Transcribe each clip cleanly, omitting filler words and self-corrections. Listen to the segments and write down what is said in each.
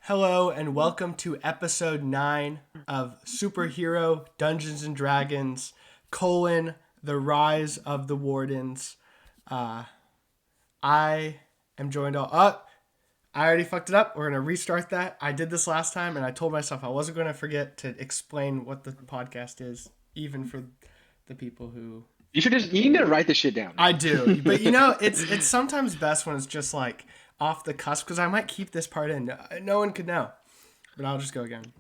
Hello and welcome to episode 9 of Superhero Dungeons and Dragons, the Rise of the Wardens. I am joined I already fucked it up. We're going to restart that. I did this last time and I told myself I wasn't going to forget to explain what the podcast is, even for the people who... You need to write this shit down. I do, but it's sometimes best when it's just like off the cusp, because I might keep this part in. No one could know, but I'll just go again.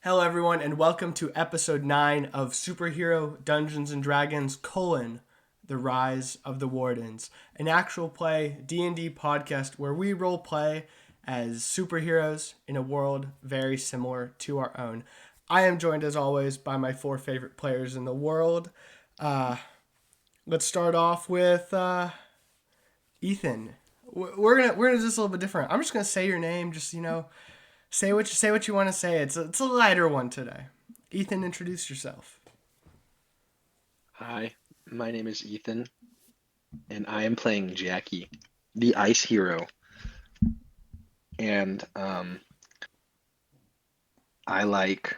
Hello, everyone, and welcome to episode 9 of Superhero Dungeons and Dragons: The Rise of the Wardens, an actual play D&D podcast where we role play as superheroes in a world very similar to our own. I am joined, as always, by my 4 favorite players in the world. Let's start off with Ethan. We're gonna do this a little bit different. I'm just gonna say your name. Just say what you want to say. It's a lighter one today. Ethan, introduce yourself. Hi, my name is Ethan, and I am playing Jackie, the ice hero. And I like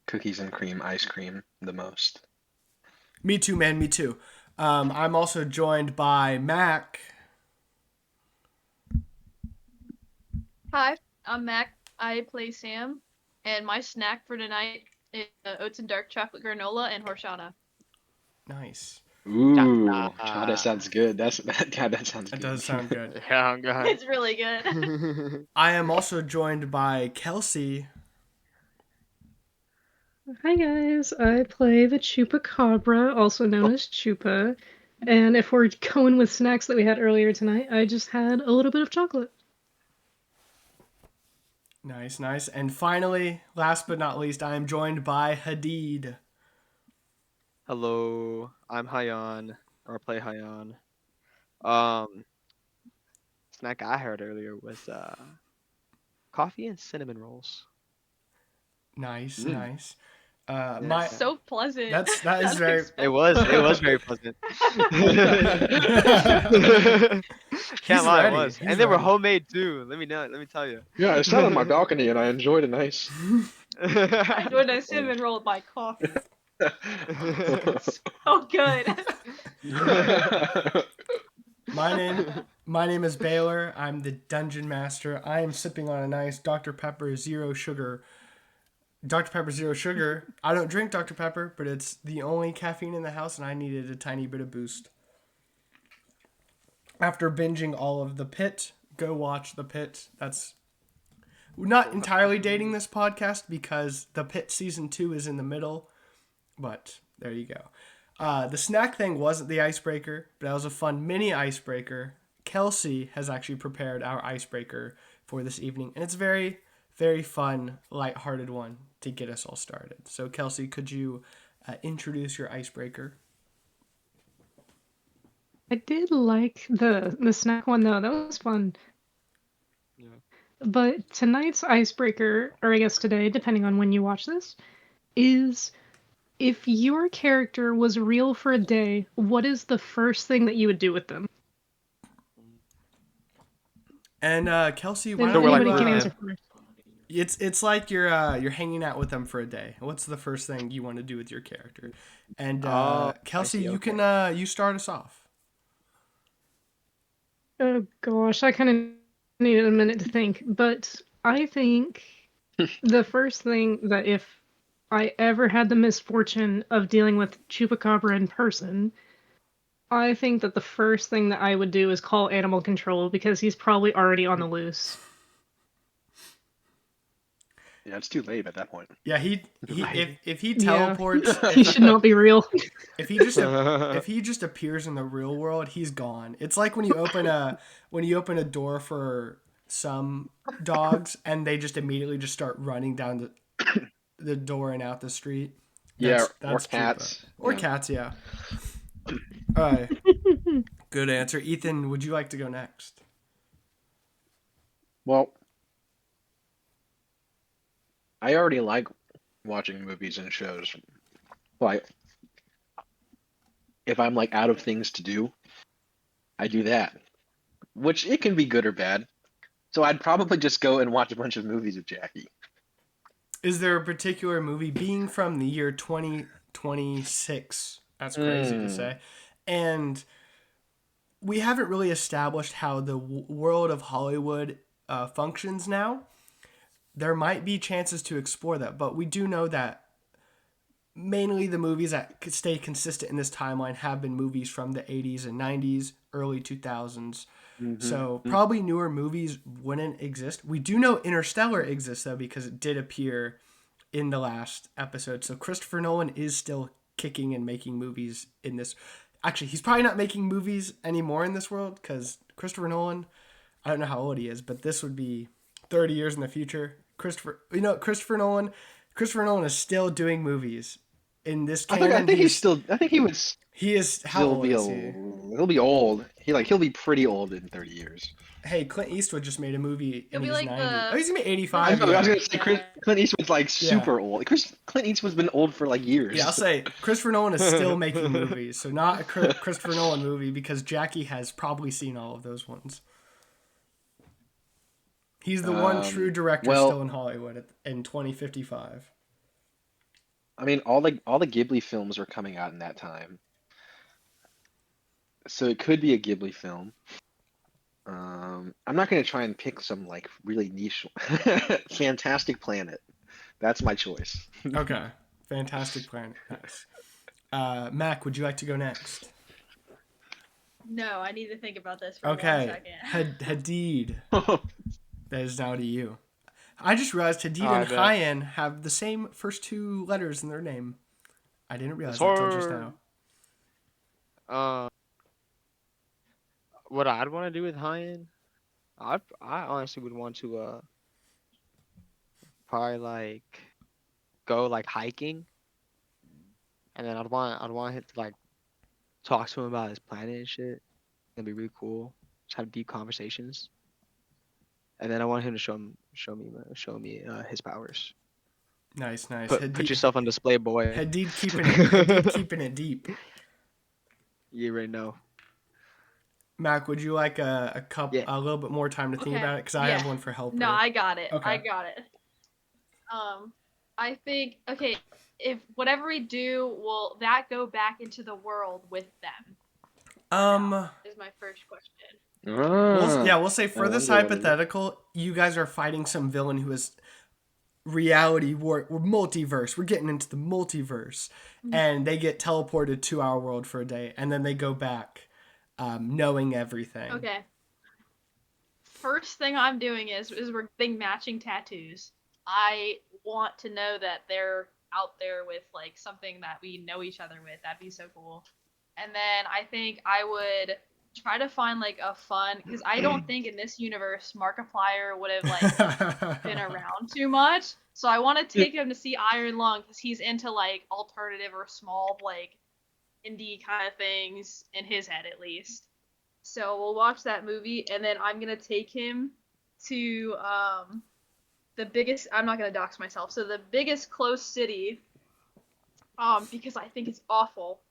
cookies and cream ice cream the most. Me too, man. Me too. I'm also joined by Mack. Hi, I'm Mack. I play Sam, and my snack for tonight is oats and dark chocolate granola and horchata. Nice. Ooh, that sounds good. That sounds good. That does sound good. Yeah, I'm good. It's really good. I am also joined by Kelsey. Hi guys, I play the Chupacabra, also known as Chupa, and if we're going with snacks that we had earlier tonight, I just had a little bit of chocolate. Nice. And finally, last but not least, I am joined by Hadid. Hello, I'm Hayyan, or I play Hayyan. Snack I heard earlier was coffee and cinnamon rolls. Nice. That's so pleasant. That is very. It was very pleasant. Can't lie, ready. it was, He's and they were ready. homemade too. Let me tell you. Yeah, I sat on my balcony and I enjoyed a nice. I enjoyed a cinnamon roll with my coffee. So good. My name is Baylor. I'm the dungeon master. I am sipping on a nice Dr. Pepper Zero Sugar. Dr. Pepper Zero Sugar. I don't drink Dr. Pepper, but it's the only caffeine in the house, and I needed a tiny bit of boost. After binging all of The Pit, go watch The Pit. That's not entirely dating this podcast because The Pit season 2 is in the middle, but there you go. The snack thing wasn't the icebreaker, but that was a fun mini icebreaker. Kelsey has actually prepared our icebreaker for this evening, and it's very, very fun, lighthearted one to get us all started. So, Kelsey, could you introduce your icebreaker? I did like the snack one though, that was fun. Yeah. But tonight's icebreaker, or I guess today, depending on when you watch this, is if your character was real for a day, what is the first thing that you would do with them? And Kelsey, why Then don't anybody you, can answer first. It's like you're hanging out with them for a day. What's the first thing you want to do with your character? And Kelsey, you can you start us off. Oh gosh, I kind of needed a minute to think, but I think the first thing that if I ever had the misfortune of dealing with Chupacabra in person, I think that the first thing that I would do is call animal control because he's probably already on the loose. Yeah, it's too late at that point. Yeah, if he teleports, He should not be real. if he just appears in the real world, he's gone. It's like when you open a door for some dogs and they just immediately just start running down the door and out the street. That's or cats. Or cats, yeah. All right. Good answer. Ethan, would you like to go next? Well, I already like watching movies and shows. Like, if I'm like out of things to do, I do that. Which it can be good or bad. So I'd probably just go and watch a bunch of movies with Jackie. Is there a particular movie being from the year 2026? That's crazy to say. And we haven't really established how the world of Hollywood functions now. There might be chances to explore that, but we do know that mainly the movies that could stay consistent in this timeline have been movies from the 80s and 90s, early 2000s. So probably newer movies wouldn't exist. We do know Interstellar exists, though, because it did appear in the last episode. So Christopher Nolan is still kicking and making movies in this. Actually, he's probably not making movies anymore in this world because Christopher Nolan, I don't know how old he is, but this would be 30 years in the future. Christopher Nolan is still doing movies in this canon. I think he was. He is. How old is he? He'll be old. He'll be pretty old in 30 years. Hey, Clint Eastwood just made a movie in He'll his be like 90s. the- He's gonna be I 85. was gonna say Clint Eastwood's like Yeah. super old. Clint Eastwood's been old for like years. Yeah, I'll say Christopher Nolan is still making movies, so not a Christopher Nolan movie because Jackie has probably seen all of those ones. He's the one true director still in Hollywood in 2055. I mean, all the Ghibli films were coming out in that time, so it could be a Ghibli film. I'm not gonna try and pick some like really niche, Fantastic Planet. That's my choice. Okay, Fantastic Planet. Nice. Mac, would you like to go next? No, I need to think about this for 1 Okay, second. Hadid. That is now to you. I just realized Hadid I and bet. Hayyan have the same first two letters in their name. I didn't realize that until just now. What I'd want to do with Hayyan, I honestly would want to probably like go like hiking, and then I'd want him to like talk to him about his planet and shit. That'd be really cool. Just have deep conversations, and then I want him to show me his powers. Nice. Put yourself on display, boy. Hadid keeping it deep. You already know. Mac, would you like a Yeah. little bit more time to think Okay, about it? Because I have one for helper. No, I got it. Okay. I got it. I think if whatever we do, will that go back into the world with them? Is my first question. We'll say for I this wonder what it is. hypothetical, you guys are fighting some villain who is reality war. We're multiverse. We're getting into the multiverse, and they get teleported to our world for a day, and then they go back, knowing everything. Okay. First thing I'm doing is we're getting matching tattoos. I want to know that they're out there with like something that we know each other with. That'd be so cool. And then I think I would try to find like a fun, because I don't think in this universe Markiplier would have like been around too much. So I want to take him to see Iron Lung because he's into like alternative or small like indie kind of things in his head at least. So we'll watch that movie, and then I'm gonna take him to the biggest. I'm not gonna dox myself. So the biggest closed city, because I think it's awful,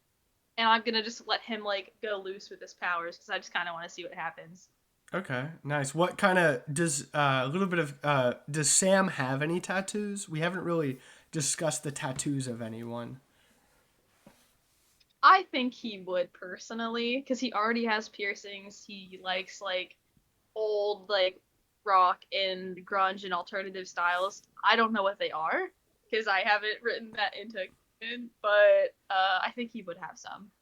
and I'm gonna just let him like go loose with his powers because I just kind of want to see what happens. Okay, nice. What kind of does does Sam have any tattoos? We haven't really discussed the tattoos of anyone. I think he would personally, because he already has piercings. He likes like old like rock and grunge and alternative styles. I don't know what they are because I haven't written that into canon, but I think he would have some.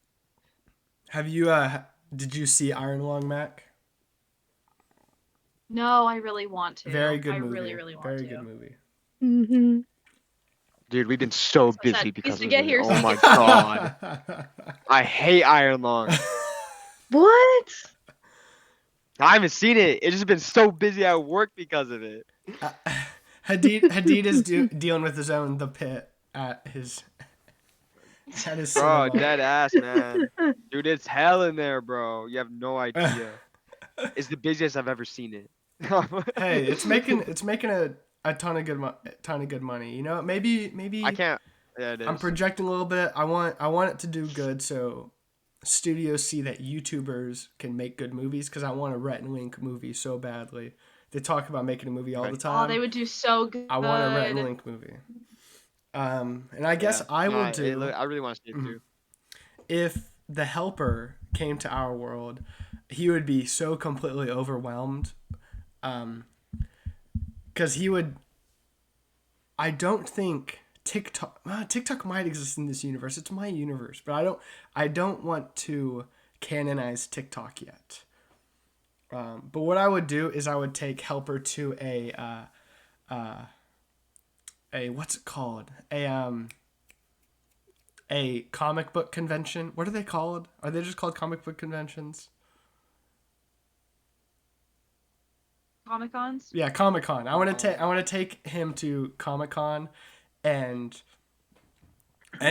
Have you did you see Iron Lung, Mac? No, I really want to. Very good I movie. really, really want Very to. good movie. Mm-hmm. Dude, we've been so So busy sad. because Used to of get it. here so Oh we my could- god. I hate Iron Lung. What? I haven't seen it. It's just been so busy at work because of it. Hadid is dealing with his own The Pit at his Bro, cinema. dead ass, man. Dude, it's hell in there, bro. You have no idea. It's the busiest I've ever seen it. Hey, it's making a ton of good money. You know, maybe I can't. Yeah, it is. I'm projecting a little bit. I want it to do good, so studios see that YouTubers can make good movies because I want a Rhett and Link movie so badly. They talk about making a movie all Right. the time. Oh, they would do so good. I want a Rhett and Link movie. And I guess I will do. I really want to see it too. If the Helper came to our world, he would be so completely overwhelmed. Because he would. I don't think TikTok might exist in this universe. It's my universe, but I don't want to canonize TikTok yet. But what I would do is I would take Helper to a what's it called? A comic book convention. What are they called? Are they just called comic book conventions? Comic-Cons? Yeah, Comic-Con. I want to take him to Comic-Con and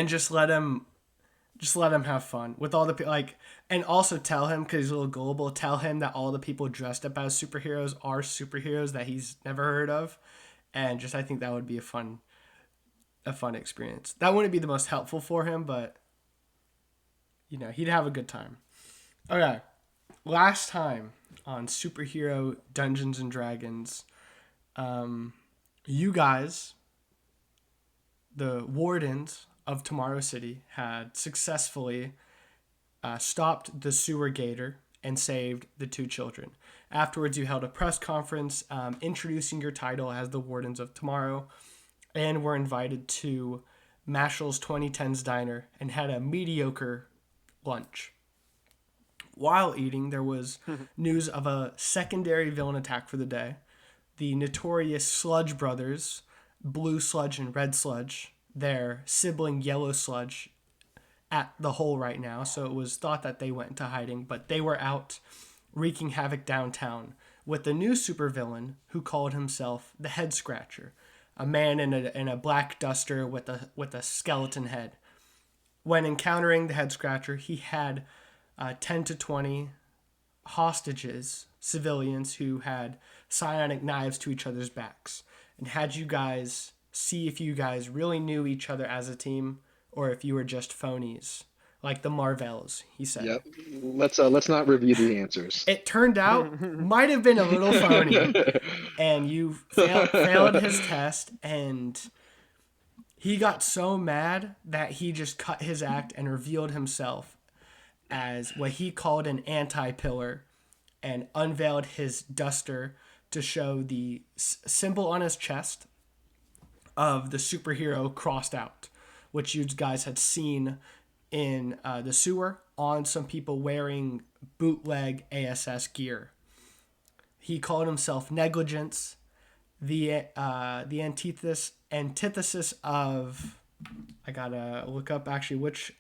just let him have fun with all the and also tell him, because he's a little gullible, tell him that all the people dressed up as superheroes are superheroes that he's never heard of, and I think that would be a fun experience. That wouldn't be the most helpful for him, but he'd have a good time. Okay, last time on Superhero Dungeons and Dragons, you guys, the wardens of Tomorrow City, had successfully stopped the sewer gator and saved the 2 children. Afterwards, you held a press conference introducing your title as the Wardens of Tomorrow, and were invited to Mashal's 2010s Diner and had a mediocre lunch. While eating, there was news of a secondary villain attack for the day. The notorious Sludge Brothers, Blue Sludge and Red Sludge, their sibling Yellow Sludge, at the hole right now, so it was thought that they went into hiding, but they were out wreaking havoc downtown with the new supervillain who called himself the Head Scratcher, a man in a black duster with a skeleton head. When encountering the Head Scratcher, he had 10 to 20 hostages, civilians who had psionic knives to each other's backs, and had you guys see if you guys really knew each other as a team or if you were just phonies, like the Marvels, he said. Yep. Let's not review the answers. It turned out might have been a little phony, and you failed his test, and he got so mad that he just cut his act and revealed himself as what he called an anti-pillar, and unveiled his duster to show the symbol on his chest of the superhero crossed out, which you guys had seen in the sewer on some people wearing bootleg ASS gear. He called himself Negligence, the antithesis of. I gotta look up actually which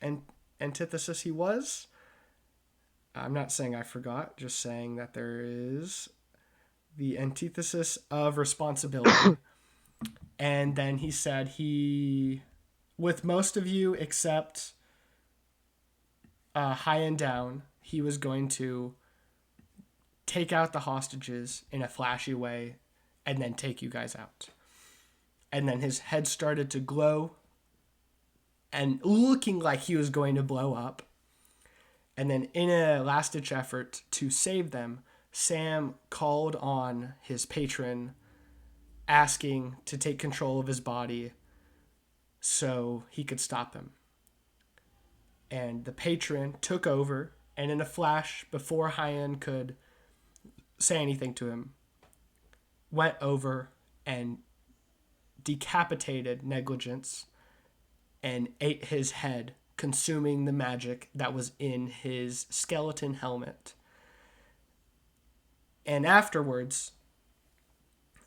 antithesis he was. I'm not saying I forgot, just saying that there is the antithesis of responsibility. And then he said with most of you except Hayyan down, he was going to take out the hostages in a flashy way and then take you guys out. And then his head started to glow and looking like he was going to blow up. And then in a last-ditch effort to save them, Sam called on his patron, asking to take control of his body so he could stop him. And the patron took over, and in a flash, before Hayyan could say anything to him, went over and decapitated Negligence and ate his head, consuming the magic that was in his skeleton helmet. And afterwards,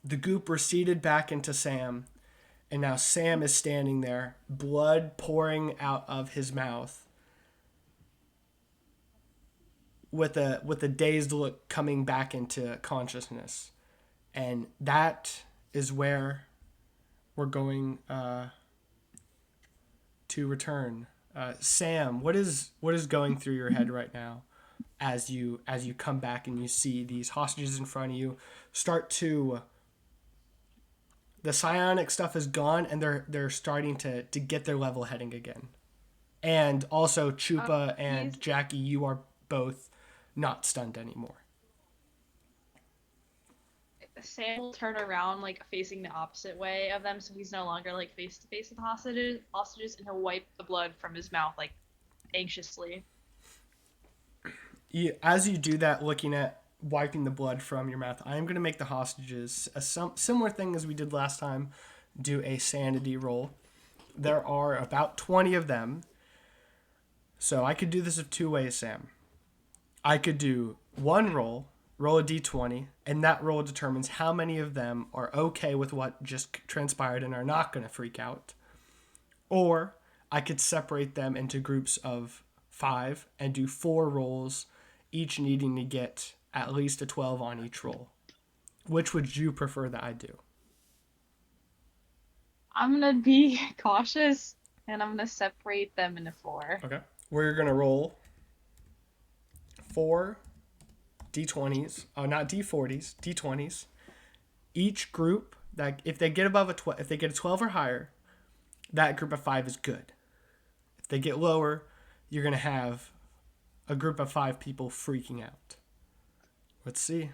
the goop receded back into Sam, and now Sam is standing there, blood pouring out of his mouth, with a dazed look coming back into consciousness. And that is where we're going to return. Sam, what is going through your head right now as you come back and you see these hostages in front of you start to... The psionic stuff is gone, and they're starting to get their level heading again. And also, Chupa and Jackie, you are both not stunned anymore. Sam will turn around, like, facing the opposite way of them, so he's no longer, like, face to face with the hostages, and he'll wipe the blood from his mouth, like, anxiously. As you do that, looking at wiping the blood from your mouth, I am going to make the hostages a similar thing as we did last time. Do a sanity roll. There are about 20 of them. So I could do this of two ways, Sam. I could do one roll a d20, and that roll determines how many of them are okay with what just transpired and are not going to freak out. Or I could separate them into groups of 5 and do 4 rolls, each needing to get at least a 12 on each roll. Which would you prefer that I do? I'm gonna be cautious, and I'm gonna separate them into 4. Okay. We're going to roll 4 d20s. Oh, not d40s, d20s. Each group, that if they get above if they get a 12 or higher, that group of 5 is good. If they get lower, you're going to have a group of 5 people freaking out. Let's see.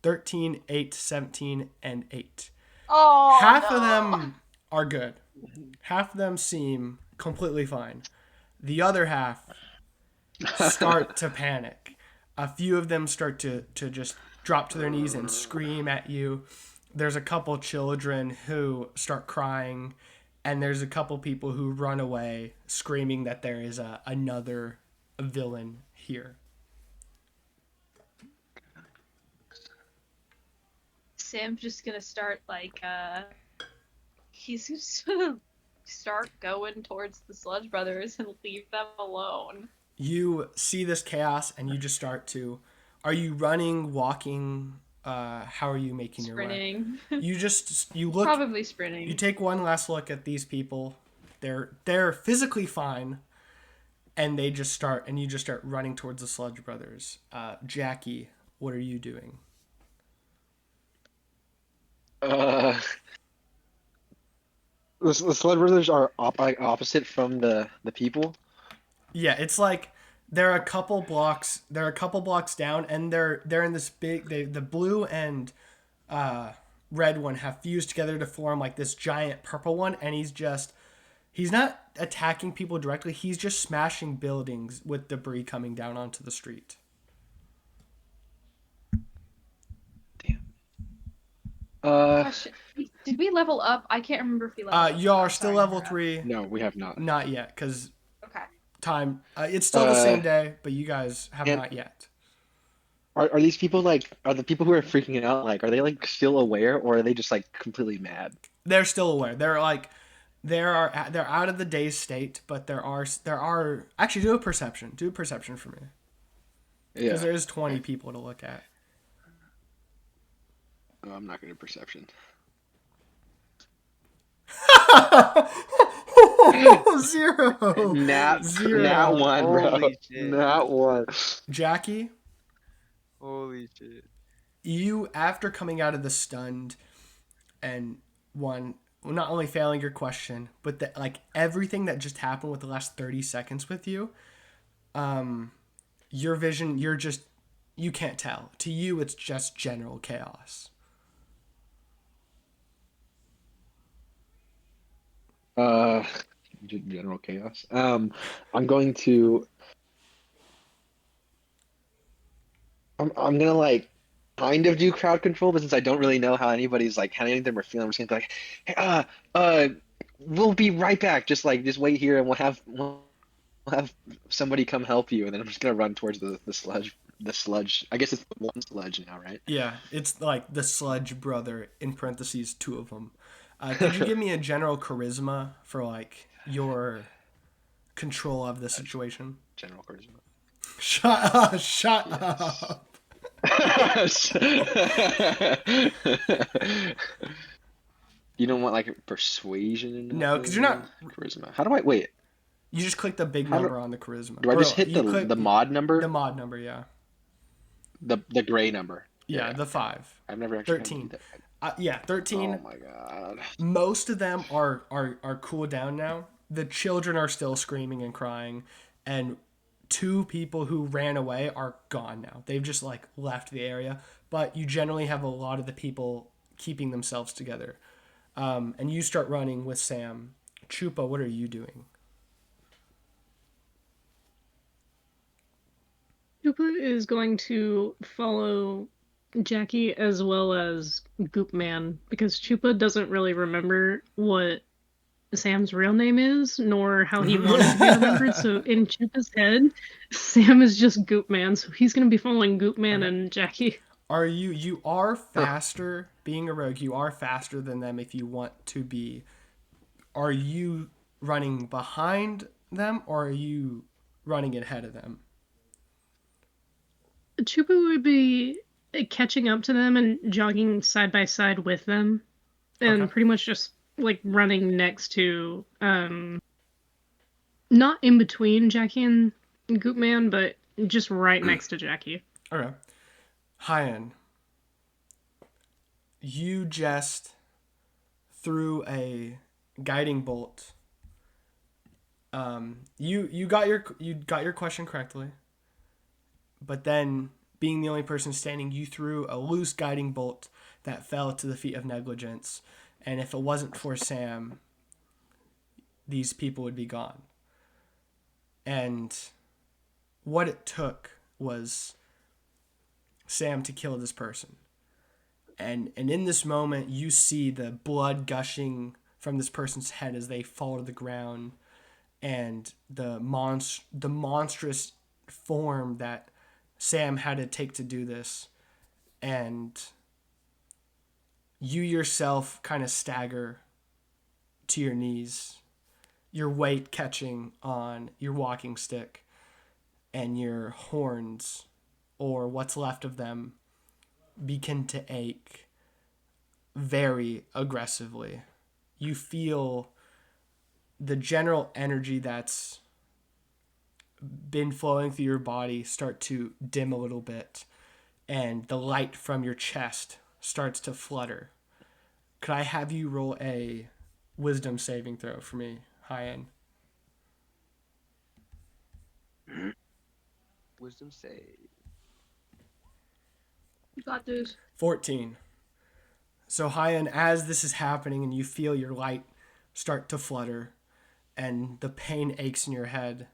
13, 8, 17, and 8. Oh, Half no. of them are good. Half of them seem completely fine. The other half start to panic. A few of them start to just drop to their knees and scream at you. There's a couple children who start crying, and there's a couple people who run away screaming that there is another villain here. Sam's just gonna start, like, he's just gonna start going towards the Sludge Brothers and leave them alone. You see this chaos, and you just start to... Are you running, walking? How are you making your way? Sprinting. You look... Probably sprinting. You take one last look at these people. They're physically fine, and you just start running towards the Sludge Brothers. Jackie, what are you doing? The Sled Brothers are opposite from the people. Yeah, it's like they're a couple blocks down, and they're in this big. The blue and red one have fused together to form like this giant purple one, and he's not attacking people directly. He's just smashing buildings with debris coming down onto the street. Gosh, did we level up? I can't remember if we leveled up. Y'all are I'm still sorry, level Nora. 3. No, we have not. Not yet, because Okay. time. It's still the same day, but you guys have not yet. Are these people are the people who are freaking out are they still aware, or are they just completely mad? They're still aware. They're out of the dazed state, but there are actually do a perception for me, Yeah. because there's 20 people to look at. Oh, I'm not good at perception. 0. Nat 1, bro. Holy shit. Nat 1. Jackie, Holy shit. you, after coming out of the stunned and not only failing your question, but that everything that just happened with the last 30 seconds with you, your vision, you can't tell. To you, it's just general chaos. General chaos. I'm gonna kind of do crowd control, but since I don't really know how anybody's how any of them are feeling, I'm just gonna be hey, we'll be right back. Just wait here, and we'll have somebody come help you, and then I'm just gonna run towards the sludge. The sludge. I guess it's one sludge now, right? Yeah, it's the Sludge Brother, in parentheses, 2 of them. Could you give me a general charisma for your control of the situation? General charisma. Shut up! Shut up! You don't want persuasion in No, because you're not. charisma. How do I wait? You just click the big number on the charisma. Do I just hit the mod number? The mod number, yeah. The gray number. Yeah, the 5. I've never actually 13. That. 13. Oh my god. Most of them are cooled down now. The children are still screaming and crying, and 2 people who ran away are gone now. They've just left the area. but you generally have a lot of the people keeping themselves together. And you start running with Sam. Chupa, what are you doing? Chupa is going to follow Jackie as well as Goop Man because Chupa doesn't really remember what Sam's real name is, nor how he wanted to be remembered. So in Chupa's head, Sam is just Goop Man, so he's going to be following Goop Man and Jackie. You are faster, being a rogue, you are faster than them if you want to be. Are you running behind them or are you running ahead of them? Chupa would be catching up to them and jogging side by side with them, and pretty much just like running next to, not in between Jackie and Goop Man, but just right next to Jackie. Okay. Hayyan, you just threw a guiding bolt. You got your question correctly, but then being the only person standing, you threw a loose guiding bolt that fell to the feet of negligence, and if it wasn't for Sam, these people would be gone. And what it took was Sam to kill this person. And in this moment, you see the blood gushing from this person's head as they fall to the ground, and the monstrous form that Sam had to take to do this. And you yourself kind of stagger to your knees, your weight catching on your walking stick, and your horns, or what's left of them, begin to ache very aggressively. You feel the general energy that's been flowing through your body start to dim a little bit, and the light from your chest starts to flutter. Could I have you roll a wisdom saving throw for me, Hayyan? Wisdom save. You got this. 14. So Hayyan, as this is happening and you feel your light start to flutter and the pain aches in your head,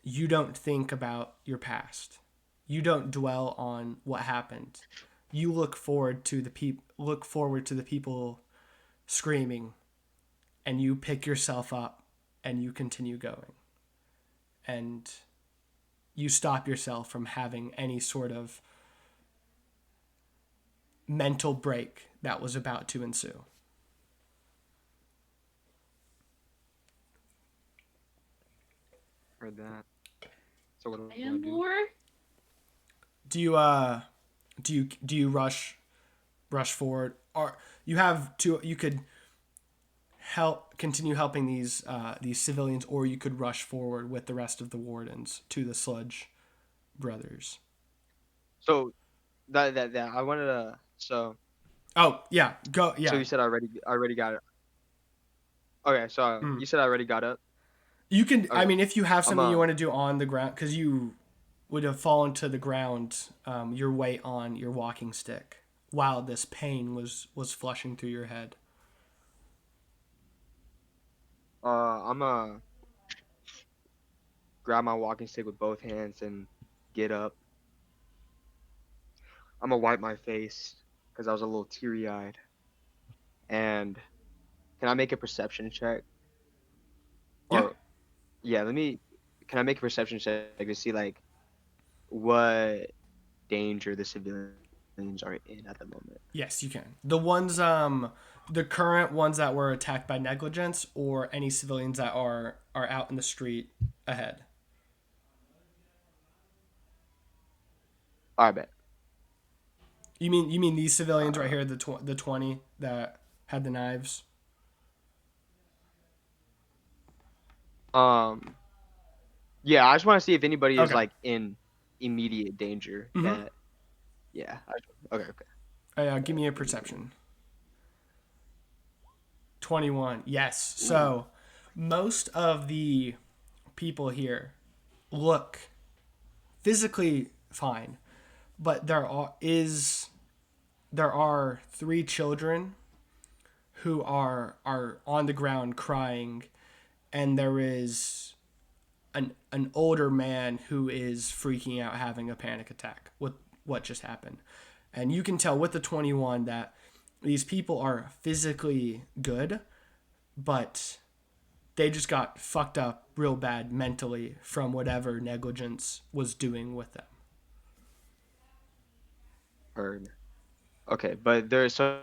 you don't think about your past. You don't dwell on what happened. You look forward to the people screaming, and you pick yourself up and you continue going. And you stop yourself from having any sort of mental break that was about to ensue. Heard that. So what do I And do? more? Do you rush forward, or you have to? You could continue helping these civilians, or you could rush forward with the rest of the wardens to the Sludge brothers. So that I wanted to. So. Oh yeah, go yeah. So you said I already got it. Okay, so you said I already got up. You can. Okay. I mean, if you have something you want to do on the ground, because you would have fallen to the ground, your weight on your walking stick while this pain was flushing through your head. I'm gonna grab my walking stick with both hands and get up. I'm gonna wipe my face because I was a little teary-eyed. And can I make a perception check? Or, yeah. Can I make a perception check to see like what danger the civilians are in at the moment? Yes, you can. The ones, the current ones that were attacked by negligence, or any civilians that are out in the street ahead. I bet. You mean these civilians right here, the 20 that had the knives? Yeah, I just want to see if anybody is like in immediate danger. Mm-hmm. Okay. Give me a perception. 21. Yes. Ooh. So most of the people here look physically fine, but there are 3 children who are on the ground crying, and there is an older man who is freaking out, having a panic attack with what just happened. And you can tell with the 21 that these people are physically good, but they just got fucked up real bad mentally from whatever negligence was doing with them. Heard. Okay, but so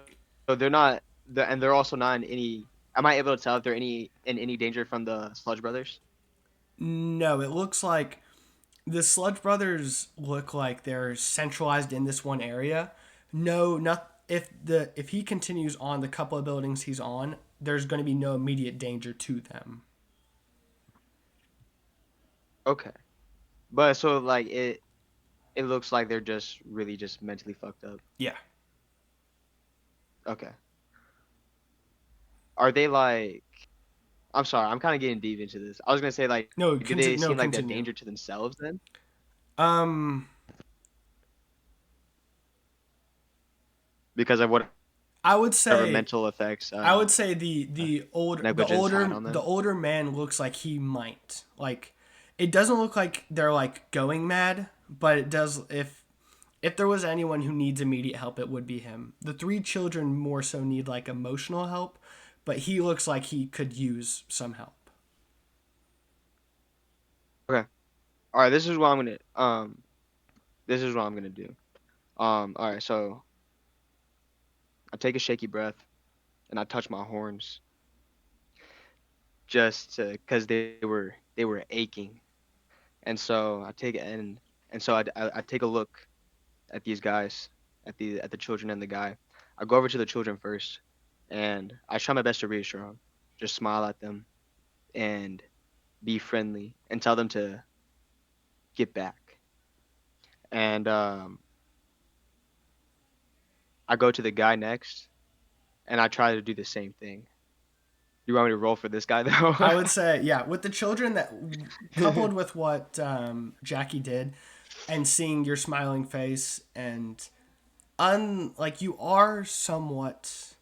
they're not, and they're also not in any. Am I able to tell if they're in any danger from the Sludge Brothers? No, it looks like the Sludge Brothers look like they're centralized in this one area. No, not if he continues on the couple of buildings he's on, there's going to be no immediate danger to them. Okay, but so like it looks like they're just really just mentally fucked up. Yeah. Okay. Are they like? I'm sorry, I'm kind of getting deep into this. I was gonna say like, No, do they seem like they're continue. danger to themselves then? Because of whatever I would say mental effects. I would say the negligence had on them. older man looks like he might. Like, it doesn't look like they're like going mad, but it does. If there was anyone who needs immediate help, it would be him. The 3 children more so need like emotional help, but he looks like he could use some help. Okay. All right. This is what I'm gonna do. All right. So I take a shaky breath, and I touch my horns, just to, cause they were aching, and so I take I take a look at these guys, at the children and the guy. I go over to the children first, and I try my best to reassure them, just smile at them, and be friendly, and tell them to get back. And I go to the guy next, and I try to do the same thing. You want me to roll for this guy though? I would say, yeah, with the children, that coupled with what Jackie did, and seeing your smiling face, and like, you are somewhat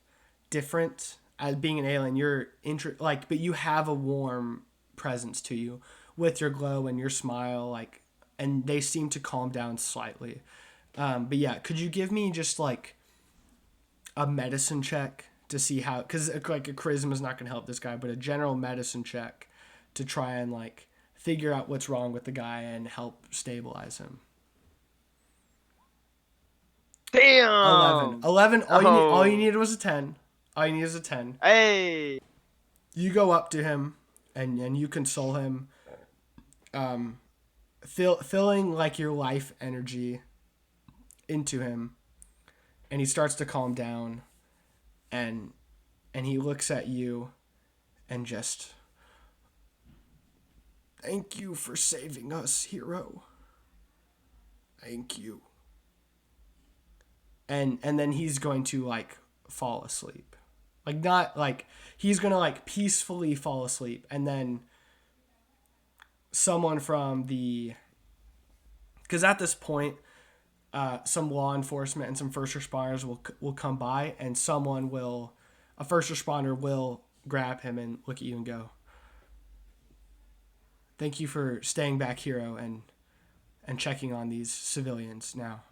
different as being an alien. You're but you have a warm presence to you with your glow and your smile, like, and they seem to calm down slightly. But yeah, could you give me just like a medicine check to see how, because like a charisma is not going to help this guy, but a general medicine check to try and like figure out what's wrong with the guy and help stabilize him. Damn. 11. All Oh. you needed was a 10. All you need is a 10. Hey. You go up to him and you console him, filling like your life energy into him, and he starts to calm down, and he looks at you and just, "Thank you for saving us, hero. Thank you." And then he's going to like fall asleep. Like, not like he's going to like peacefully fall asleep, and then someone from because at this point some law enforcement and some first responders will come by, and a first responder will grab him and look at you and go, "Thank you for staying back, hero, and checking on these civilians. Now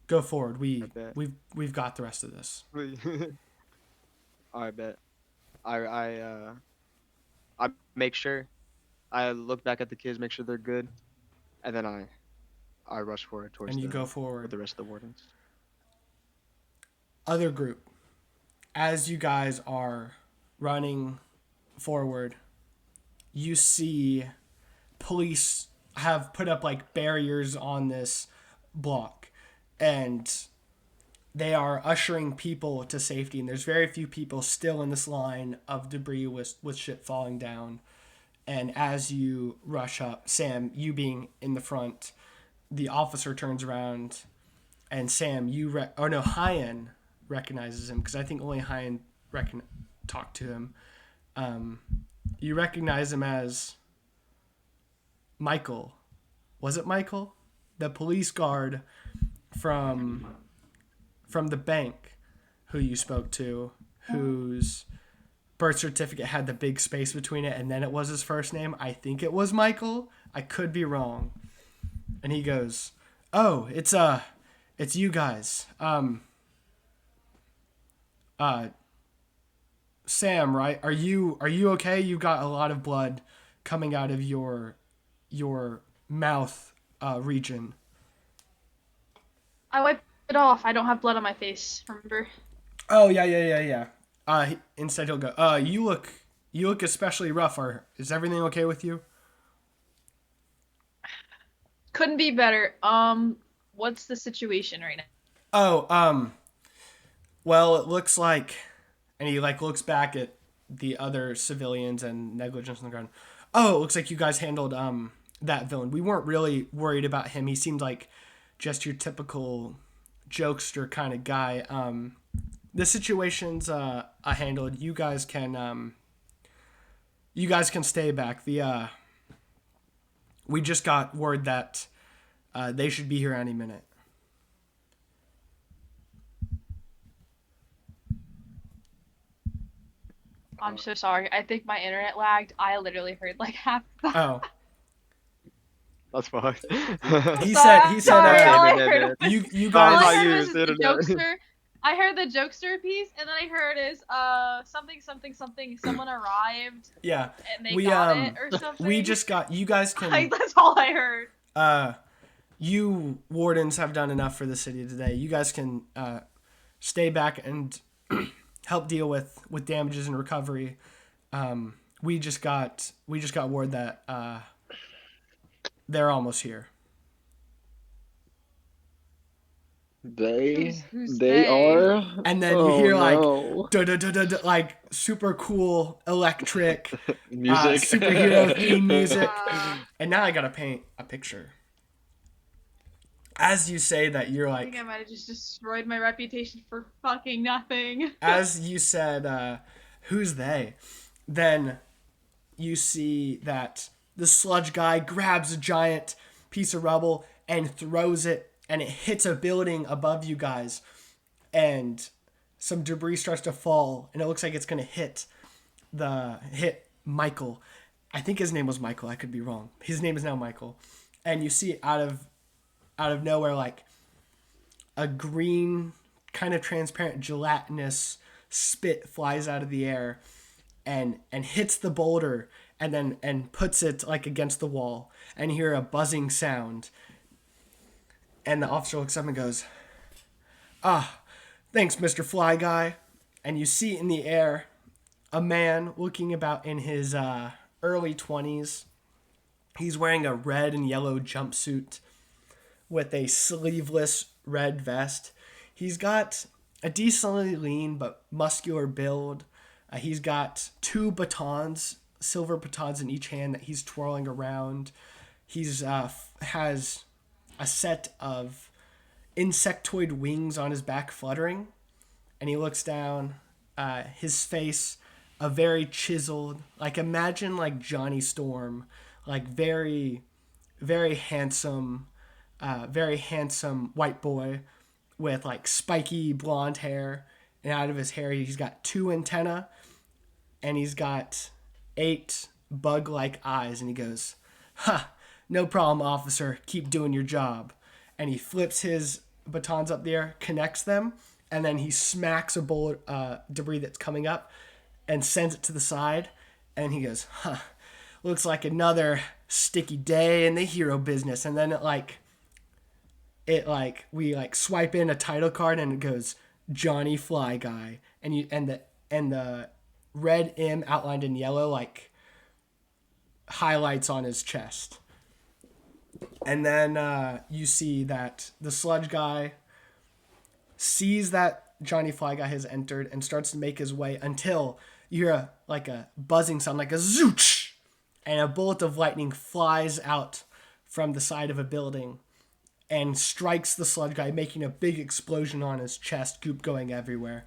go forward. We've got the rest of this." I bet. I make sure. I look back at the kids, make sure they're good, and then I rush forward towards And you go forward. with the rest of the wardens. Other group, as you guys are running forward, you see police have put up like barriers on this block, and they are ushering people to safety, and there's very few people still in this line of debris with shit falling down. And as you rush up, Sam, you being in the front, the officer turns around, and Sam, Hayyan recognizes him, because I think only Hayyan talked to him. You recognize him as Michael. Was it Michael? the police guard from the bank who you spoke to, whose birth certificate had the big space between it, and then it was his first name. I think it was Michael. I could be wrong. And he goes, "Oh, it's you guys. Sam, right? Are you okay? You got a lot of blood coming out of your mouth region." I wiped it off. I don't have blood on my face. Remember? Oh yeah. Instead he'll go, you look especially rough. Is everything okay with you? Couldn't be better. What's the situation right now? Oh, well, it looks like, and he like looks back at the other civilians and negligence on the ground. Oh, it looks like you guys handled that villain. We weren't really worried about him. He seemed like just your typical jokester kind of guy. The situation's handled. You guys can stay back. We just got word that they should be here any minute. I'm so sorry. I think my internet lagged. I literally heard like half that. Oh, That's fine. he Sorry, said all I heard was- you all guys. I you heard was used the internet. jokester. I heard the jokester piece, and then I heard is something. Someone arrived Yeah, and they we got it or something. we just got. You guys can. That's all I heard. You wardens have done enough for the city today. You guys can stay back and help deal with damages and recovery. We just got word that they're almost here. Who's They they? are. And then you hear like like super cool electric music, superhero theme music. Uh, And now I gotta paint a picture. As you say that, you're I think like, I might have just destroyed my reputation for fucking nothing. as you said, who's they? Then you see that the sludge guy grabs a giant piece of rubble and throws it, and it hits a building above you guys, and some debris starts to fall, and it looks like it's gonna hit Michael. I think his name was Michael. I could be wrong. His name is now Michael. And you see out of nowhere, like a green, kind of transparent, gelatinous spit flies out of the air and hits the boulder and puts it like against the wall, and you hear a buzzing sound. And the officer looks up and goes, "Thanks, Mr. Fly Guy." And you see in the air a man looking about in his early 20s. He's wearing a red and yellow jumpsuit with a sleeveless red vest. He's got a decently lean but muscular build. He's got two batons, silver batons in each hand that he's twirling around. He's has a set of insectoid wings on his back fluttering, and he looks down. His face, a very chiseled, like imagine like Johnny Storm, like very, very handsome white boy with like spiky blonde hair, and out of his hair he's got two antennae, and he's got 8 bug-like eyes, and he goes, "Ha, no problem, officer. Keep doing your job." And he flips his batons up the air, connects them, and then he smacks a bullet debris that's coming up and sends it to the side, and he goes, "Huh, looks like another sticky day in the hero business." And then we swipe in a title card, and it goes Johnny Fly Guy, and the red M outlined in yellow like highlights on his chest. And then you see that the sludge guy sees that Johnny Fly Guy has entered and starts to make his way until you hear a buzzing sound, like a zooch, and a bolt of lightning flies out from the side of a building and strikes the sludge guy, making a big explosion on his chest, goop going everywhere.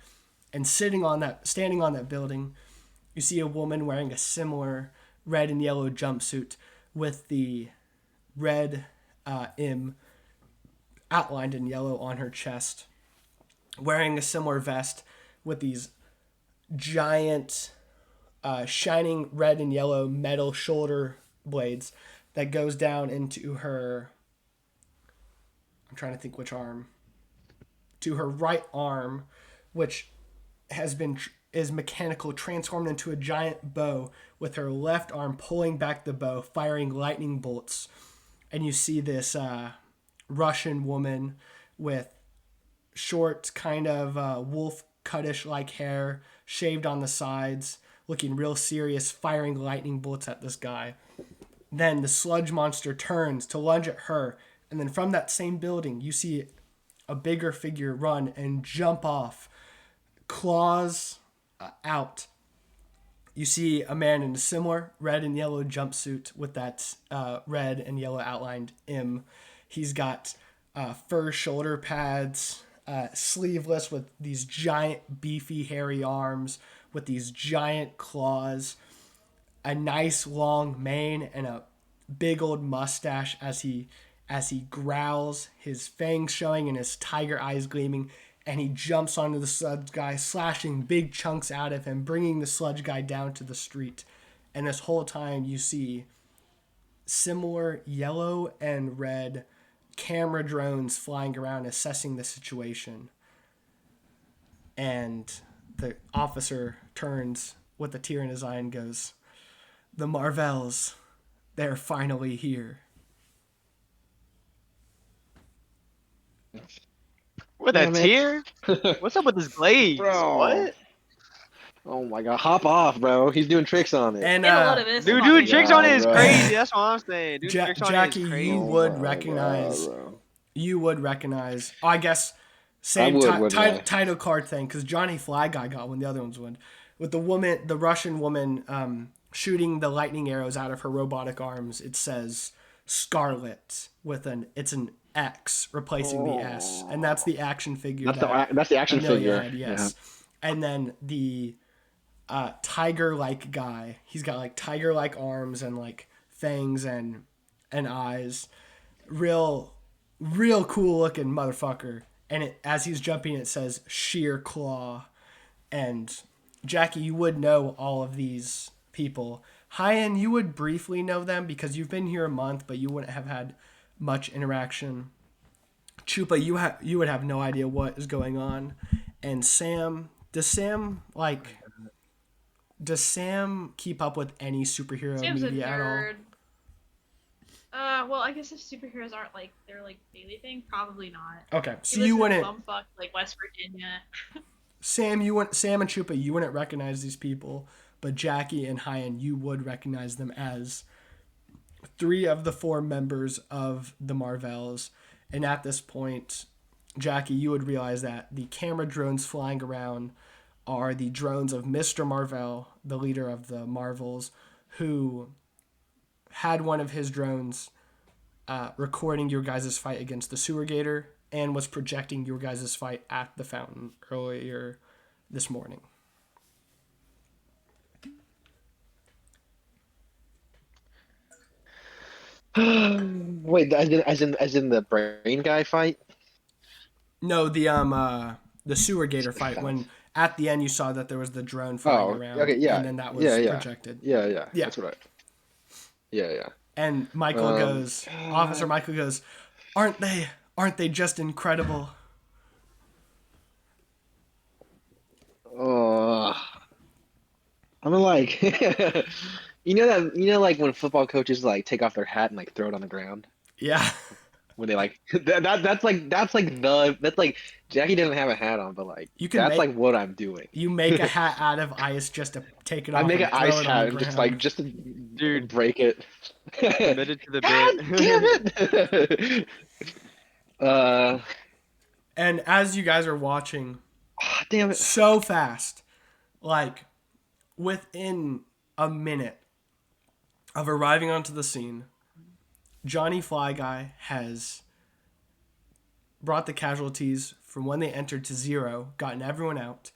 And standing on that building, you see a woman wearing a similar red and yellow jumpsuit with the red M outlined in yellow on her chest, wearing a similar vest with these giant shining red and yellow metal shoulder blades that goes down into her, I'm trying to think which arm, to her right arm, which is mechanical, transformed into a giant bow, with her left arm pulling back the bow, firing lightning bolts. And you see this Russian woman with short, kind of wolf cutish like hair, shaved on the sides, looking real serious, firing lightning bolts at this guy. Then the sludge monster turns to lunge at her, and then from that same building, you see a bigger figure run and jump off, claws out. You see a man in a similar red and yellow jumpsuit with that red and yellow outlined M. He's got fur shoulder pads, sleeveless, with these giant, beefy, hairy arms, with these giant claws, a nice long mane, and a big old mustache as he growls, his fangs showing and his tiger eyes gleaming, and he jumps onto the sludge guy, slashing big chunks out of him, bringing the sludge guy down to the street. And this whole time you see similar yellow and red camera drones flying around assessing the situation. And the officer turns with a tear in his eye and goes, "The Marvells, they're finally here." With a tear? What's up with this glaze? Bro. What? Oh my god, hop off, bro. He's doing tricks on it. And Get a load of this. Dude, Come on, dude, tricks on it is bro. crazy. That's what I'm saying. Dude, tricks on it Jackie, is crazy. you Oh would my recognize. God, bro. You would recognize. Oh, I guess same wouldn't I? title card thing, because Johnny Fly Guy got one. The other ones would. With the woman, the Russian woman, shooting the lightning arrows out of her robotic arms. It says Scarlet with it's an X replacing the S, and that's the action figure. That's the action Amelia figure. had, yes. Yeah. And then the tiger-like guy. He's got like tiger-like arms and like fangs and eyes. Real cool looking motherfucker. And as he's jumping, it says Sheer Claw. And Jackie, you would know all of these people. Hayyan, you would briefly know them because you've been here a month, but you wouldn't have had much interaction. Chupa, you would have no idea what is going on. And Sam, does Sam keep up with any superhero Sam's a media at all? nerd. Well, I guess if superheroes aren't like their like daily thing, probably not. Okay, He so lives you in wouldn't. bumfuck like West Virginia. Sam and Chupa, you wouldn't recognize these people, but Jackie and Hayyan, you would recognize them as 3 of the 4 members of the Marvells. And at this point, Jackie, you would realize that the camera drones flying around are the drones of Mr. Marvel, the leader of the Marvels, who had one of his drones recording your guys' fight against the sewer gator and was projecting your guys' fight at the fountain earlier this morning. Wait, as in the brain guy fight? No, the sewer gator fight, when at the end you saw that there was the drone flying around. Okay, yeah. And then that was projected. Yeah. Yeah. That's what Yeah. And Michael goes, Officer Michael goes, aren't they just incredible? I'm like, like when football coaches like take off their hat and like throw it on the ground Yeah. when they like that's like Jackie doesn't have a hat on, but like that's like what I'm doing. You make a hat out of ice just to take it off. I make an and throw ice it hat on and the just ground. to break it. Committed to the God bit. damn it! And as you guys are watching, Damn it! so fast, like within a minute of arriving onto the scene, Johnny Fly Guy has brought the casualties from when they entered to 0, gotten everyone out,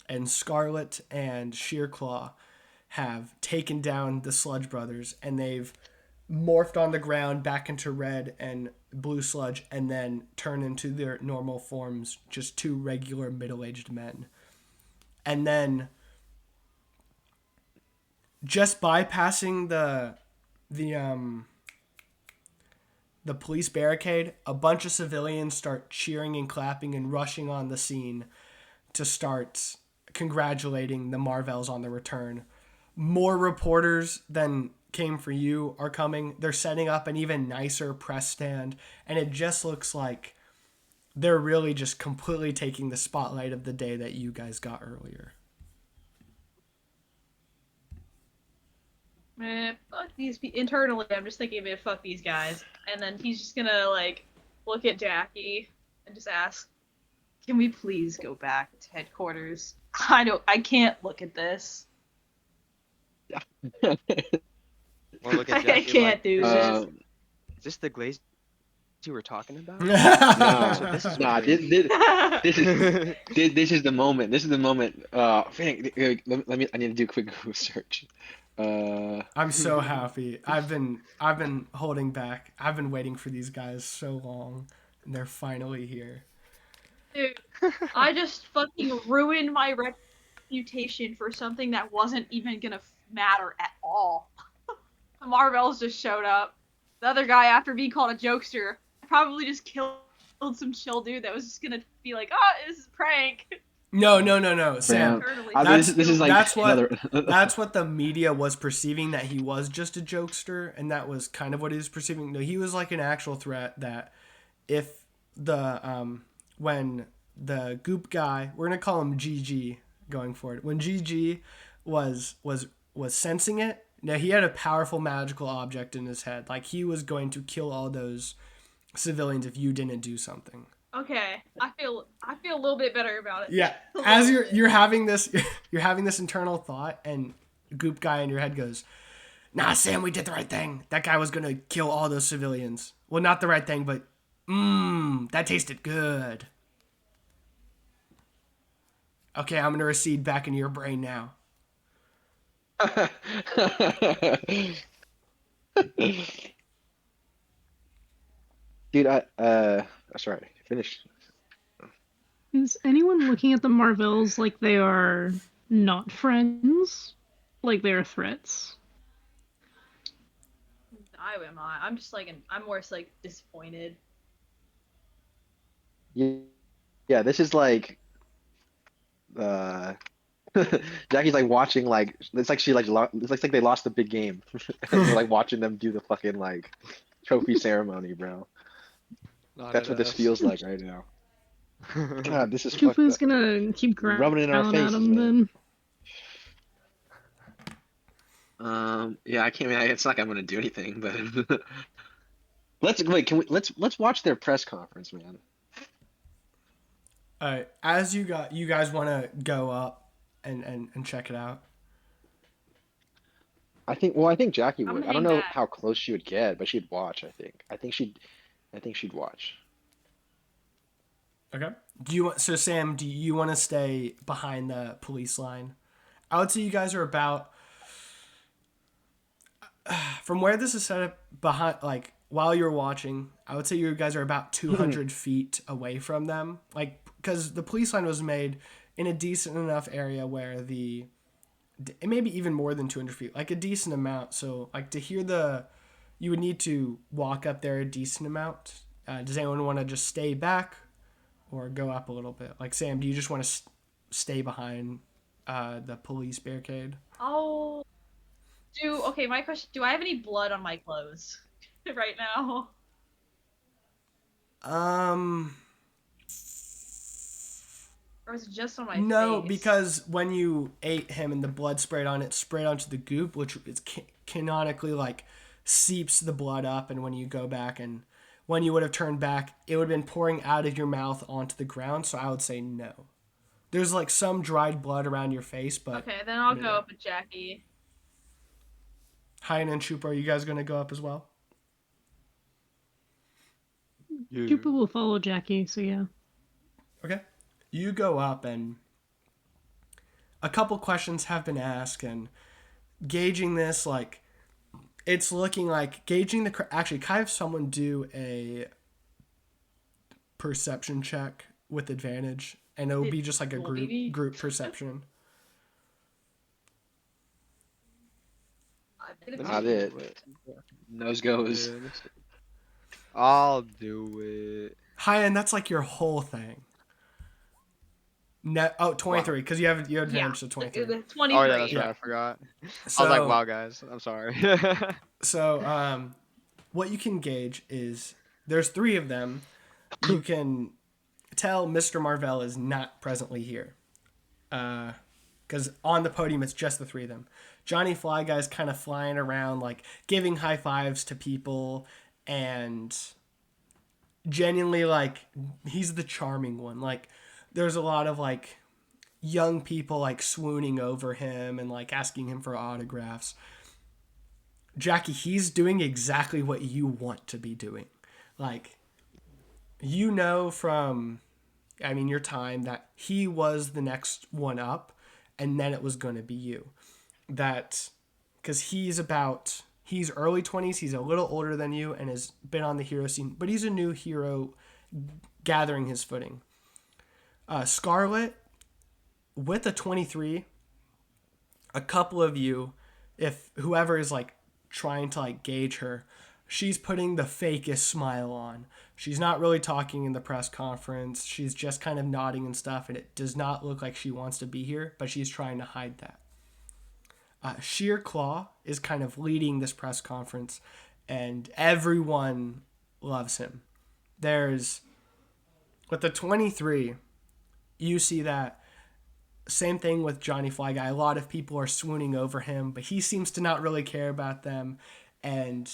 and Scarlet and Sheer Claw have taken down the Sludge Brothers, and they've morphed on the ground back into red and blue sludge and then turn into their normal forms, just two regular middle-aged men. And then just bypassing the police barricade, a bunch of civilians start cheering and clapping and rushing on the scene to start congratulating the Marvells on their return. More reporters than came for you are coming. They're setting up an even nicer press stand, and it just looks like they're really just completely taking the spotlight of the day that you guys got earlier. Man, fuck these internally, I'm just thinking, man, fuck these guys. And then he's just gonna, like, look at Jackie and just ask, can we please go back to headquarters? I can't look at this. Or look at I Jackie can't like, do this. is this the glaze you were talking about? No, So this is nah, what it is. this is the moment. This is the moment. Frank, let me. I need to do a quick Google search. I'm so happy. I've been holding back. I've been waiting for these guys so long, and they're finally here. Dude, I just fucking ruined my reputation for something that wasn't even gonna matter at all. The Marvells just showed up. The other guy, after being called a jokester, probably just killed some chill dude that was just gonna be like, oh, this is a prank. No, Sam. Internally. This is like that's what another. that's what the media was perceiving, that he was just a jokester, and that was kind of what he was perceiving. No, he was like an actual threat. That if the when the goop guy, we're gonna call him GG going forward, when GG was sensing it. Now he had a powerful magical object in his head. Like he was going to kill all those civilians if you didn't do something. Okay, I feel a little bit better about it. Yeah, as you're having this internal thought, and goop guy in your head goes, "Nah, Sam, we did the right thing. That guy was gonna kill all those civilians. Well, not the right thing, but that tasted good." Okay, I'm gonna recede back into your brain now. Dude, sorry, finish. Is anyone looking at the Marvells like they are not friends? Like they are threats? I am not. I'm just like, I'm more like disappointed. Yeah, this is like, Jackie's like watching like it's like she like it's like they lost the big game. And we're like watching them do the fucking like trophy ceremony, bro. Not That's at what this us. feels like right now. God, this is fucked Chupa's up. gonna keep Rubbing it in our growling at faces, him man. then. Yeah, I can't. It's not like I'm gonna do anything, but let's watch their press conference, man. All right, as you guys want to go up and check it out. I think Jackie I'm would. gonna I don't hang know back. how close she would get, but she'd watch. I think she'd watch. Okay. So Sam, do you want to stay behind the police line? I would say you guys are about, from where this is set up behind, like while you're watching, I would say you guys are about 200 feet away from them. Like, because the police line was made in a decent enough area where it may be even more than 200 feet, like a decent amount. So like to hear you would need to walk up there a decent amount. Does anyone want to just stay back or go up a little bit? Like Sam, do you just want to stay behind the police barricade? Oh, okay, my question, do I have any blood on my clothes right now? Or is it just on my No, face? because when you ate him and the blood sprayed onto the goop, which is canonically like seeps the blood up, and when you go back and when you would have turned back, it would have been pouring out of your mouth onto the ground, so I would say no. There's like some dried blood around your face, but... Okay, then I'll go up with Jackie. Hayyan and Chupa, are you guys going to go up as well? Chupa will follow Jackie, so yeah. Okay. You go up, and a couple questions have been asked, and gauging this, like, it's looking like gauging the... Actually, can I have someone do a perception check with advantage, and it'll be just like a group perception. Not it. Nose goes. Yeah, I'll do it. Hayyan, that's like your whole thing. 23, because you have advantage to 23. 23. Oh yeah, that's right. Yeah. I forgot. So, I was like, wow, guys, I'm sorry. So, what you can gauge is there's 3 of them. You can tell Mr. Marvell is not presently here. Because on the podium, it's just the 3 of them. Johnny Fly Guy's kind of flying around, like, giving high fives to people, and genuinely, like, he's the charming one. Like, there's a lot of, like, young people, like, swooning over him and, like, asking him for autographs. Jackie, he's doing exactly what you want to be doing. Like, you know from, I mean, your time that he was the next one up, and then it was going to be you. That, because he's early 20s, he's a little older than you, and has been on the hero scene, but he's a new hero gathering his footing. Scarlet, with a 23, a couple of you, if whoever is, like, trying to, like, gauge her, she's putting the fakest smile on. She's not really talking in the press conference. She's just kind of nodding and stuff, and it does not look like she wants to be here, but she's trying to hide that. Sheer Claw is kind of leading this press conference, and everyone loves him. With the 23, you see that same thing with Johnny Fly Guy. A lot of people are swooning over him, but he seems to not really care about them. And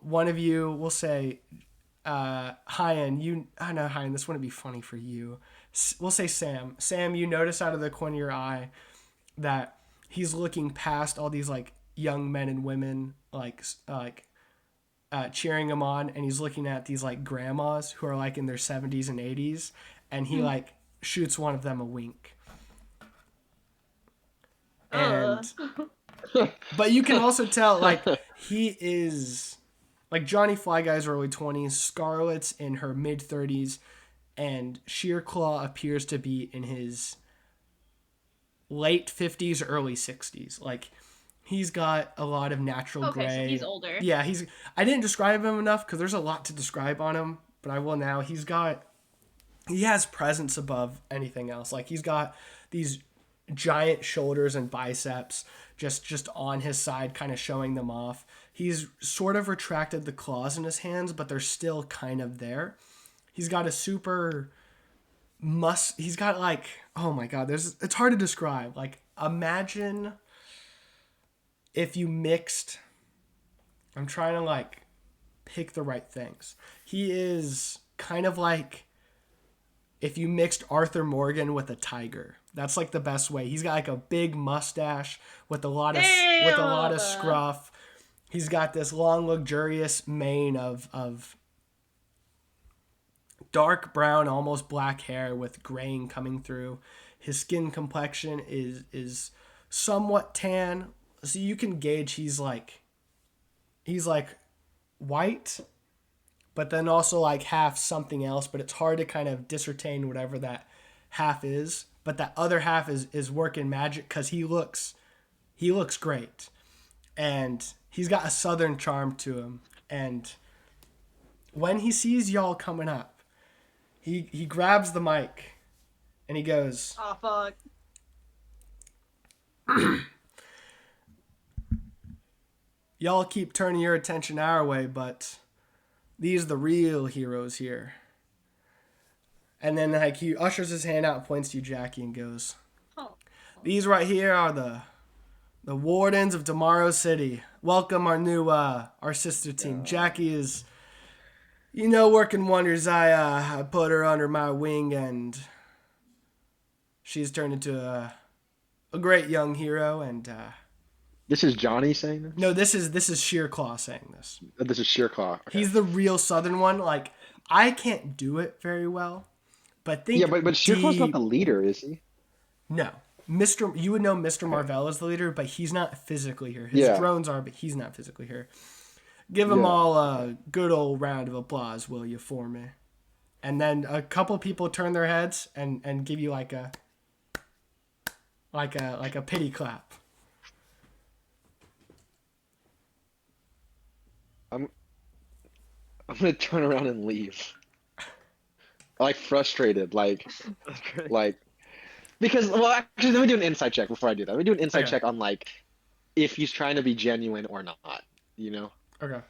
one of you will say, Hayyan, I know Hayyan, this wouldn't be funny for you. We'll say Sam. Sam, you notice out of the corner of your eye that he's looking past all these, like, young men and women, cheering him on, and he's looking at these, like, grandmas who are, like, in their 70s and 80s, and he like shoots one of them a wink. And but you can also tell, like, he is, like, Johnny Fly Guy's early 20s, Scarlet's in her mid 30s, and Sheer Claw appears to be in his late 50s, early 60s. Like, he's got a lot of natural gray. Okay, so he's older. Yeah, I didn't describe him enough because there's a lot to describe on him, but I will now. He has presence above anything else. Like, he's got these giant shoulders and biceps just on his side, kind of showing them off. He's sort of retracted the claws in his hands, but they're still kind of there. He's got he's got, like, oh my god, it's hard to describe. Like, imagine if you mixed, I'm trying to, like, pick the right things. He is kind of like if you mixed Arthur Morgan with a tiger. That's, like, the best way. He's got, like, a big mustache with a lot of scruff. He's got this long, luxurious mane of dark brown, almost black hair with graying coming through. His skin complexion is somewhat tan, so you can gauge he's like white, but then also, like, half something else, but it's hard to kind of discern whatever that half is. But that other half is working magic because he looks great. And he's got a southern charm to him. And when he sees y'all coming up, he grabs the mic and he goes, Oh, fuck. y'all keep turning your attention our way, but these are the real heroes here. And then, like, he ushers his hand out and points to you, Jackie, and goes, these right here are the wardens of Tomorrow City. Welcome our new, our sister team. Jackie is, working wonders. I put her under my wing, and she's turned into a great young hero, and, This is Johnny saying this? no, this is Sheer Claw saying this. Oh, this is Sheer Claw. Okay. He's the real southern one. Like, I can't do it very well, but think. Yeah, but Sheer Claw's not the leader, is he? No, you would know Mr. Marvell is the leader, but he's not physically here. His Yeah. drones are, but he's not physically here. Give them all a good old round of applause, will you, for me? and then a couple people turn their heads and give you like a pity clap. I'm gonna turn around and leave. Like frustrated, like because well, actually, let me do an insight check before I do that. Let me do an insight Okay. check on like if he's trying to be genuine or not. You know, Okay.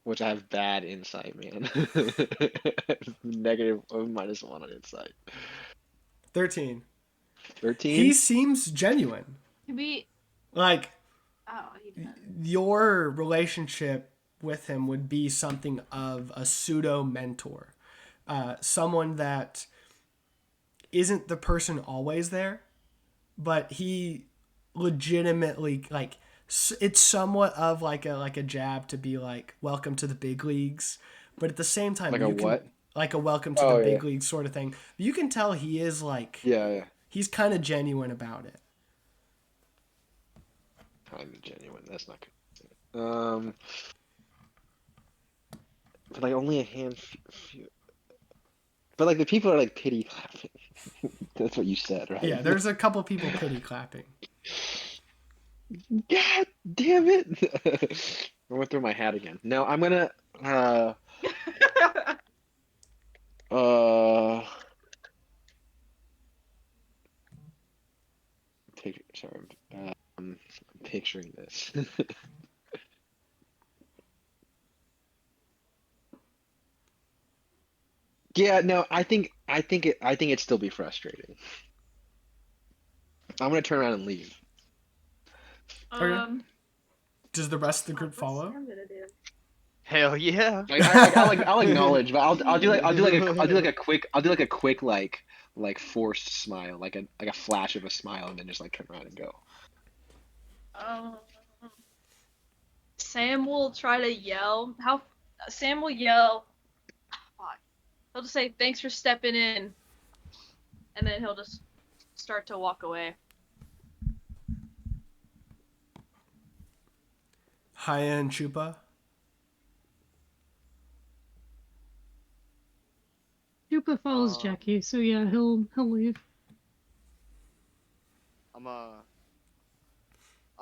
which I have bad insight, man. Negative -1 on insight. 13. 13. He seems genuine. We. Like Oh, he does. your relationship with him would be something of a pseudo mentor, someone that isn't the person always there, but he legitimately like it's somewhat of like a jab to be like welcome to the big leagues, but at the same time Like you a can what? like a welcome to Oh, the big yeah. leagues sort of thing. You can tell he is like Yeah. he's kind of genuine about it. Kind of genuine. That's not good. But like only a few. But like the people are like pity clapping. That's what you said, right? Yeah, there's a couple people pity clapping. God damn it! I went through my hat again. No, I'm gonna uh sorry, I'm picturing this. Yeah, no, I think it'd still be frustrating. I'm gonna turn around and leave. Does the rest of the group What's follow? Sam gonna do? Hell yeah. I'll acknowledge, but I'll do like a quick like forced smile, like a flash of a smile, and then just like turn around and go. Um, Sam will try to yell. Sam will yell. Fuck. He'll just say thanks for stepping in, and then he'll just start to walk away. Hayyan, Chupa. Chupa follows Jackie, so yeah, he'll leave. I'm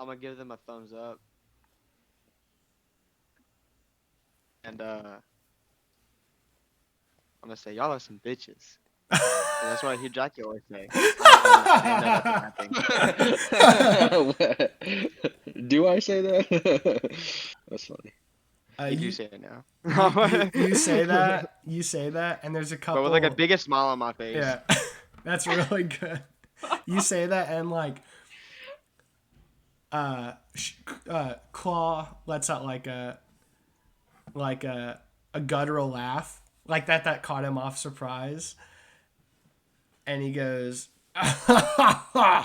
gonna give them a thumbs up. And I'm gonna say y'all are some bitches. And that's what I hear Jackie always say. Do I say that? That's funny. You do say it now. You say that, and there's a couple. But with like a biggest smile on my face. Yeah, that's really good. You say that, and like, Claw lets out like a guttural laugh, like that caught him off surprise, and he goes, "Hey,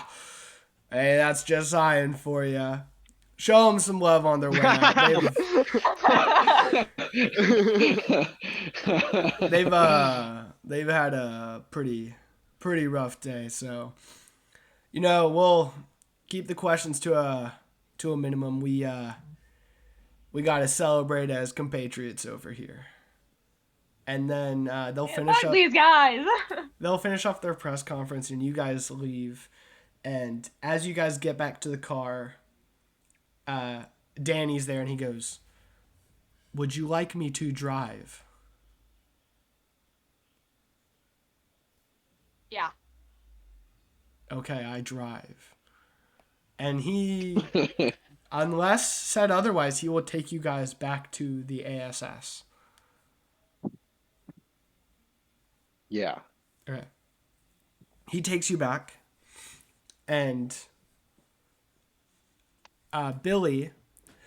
that's just Iron for you. Show them some love on their way out. They've had a pretty rough day, so we'll keep the questions to a minimum. We got to celebrate as compatriots over here." And then they'll finish Fuck up. these guys. They'll finish off their press conference, and you guys leave. And as you guys get back to the car, Danny's there, and he goes, "Would you like me to drive?" Yeah. Okay, I drive. And he, unless said otherwise, he will take you guys back to the ASS. Yeah. Okay. He takes you back, and Billy,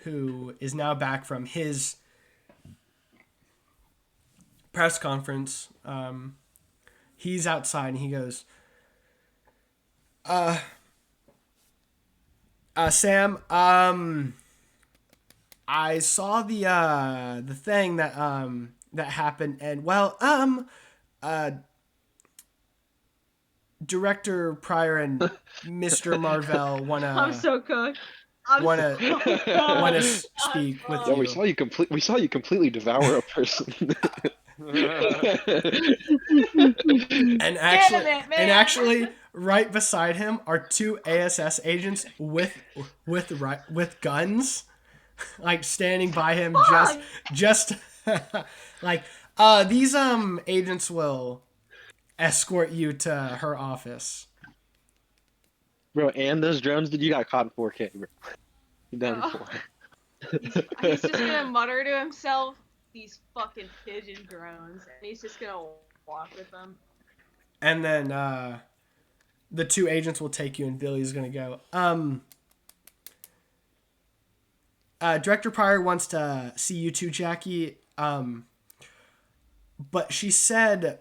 who is now back from his press conference, he's outside, and he goes, Sam, I saw the thing that happened, and Director Pryor and Mr. Marvell I'm so cooked. wanna speak with Yeah, you. we saw you completely devour a person. And actually, it, man. and actually, right beside him are two ASS agents with guns, like standing by him, Fuck! just like these agents will escort you to her office. Bro, and those drones, dude, you got caught in 4K, bro. You done Oh. for. He's just gonna mutter to himself, "These fucking pigeon drones," and he's just gonna walk with them. And then the two agents will take you, and Billy's gonna go. Director Pryor wants to see you too, Jackie. But she said,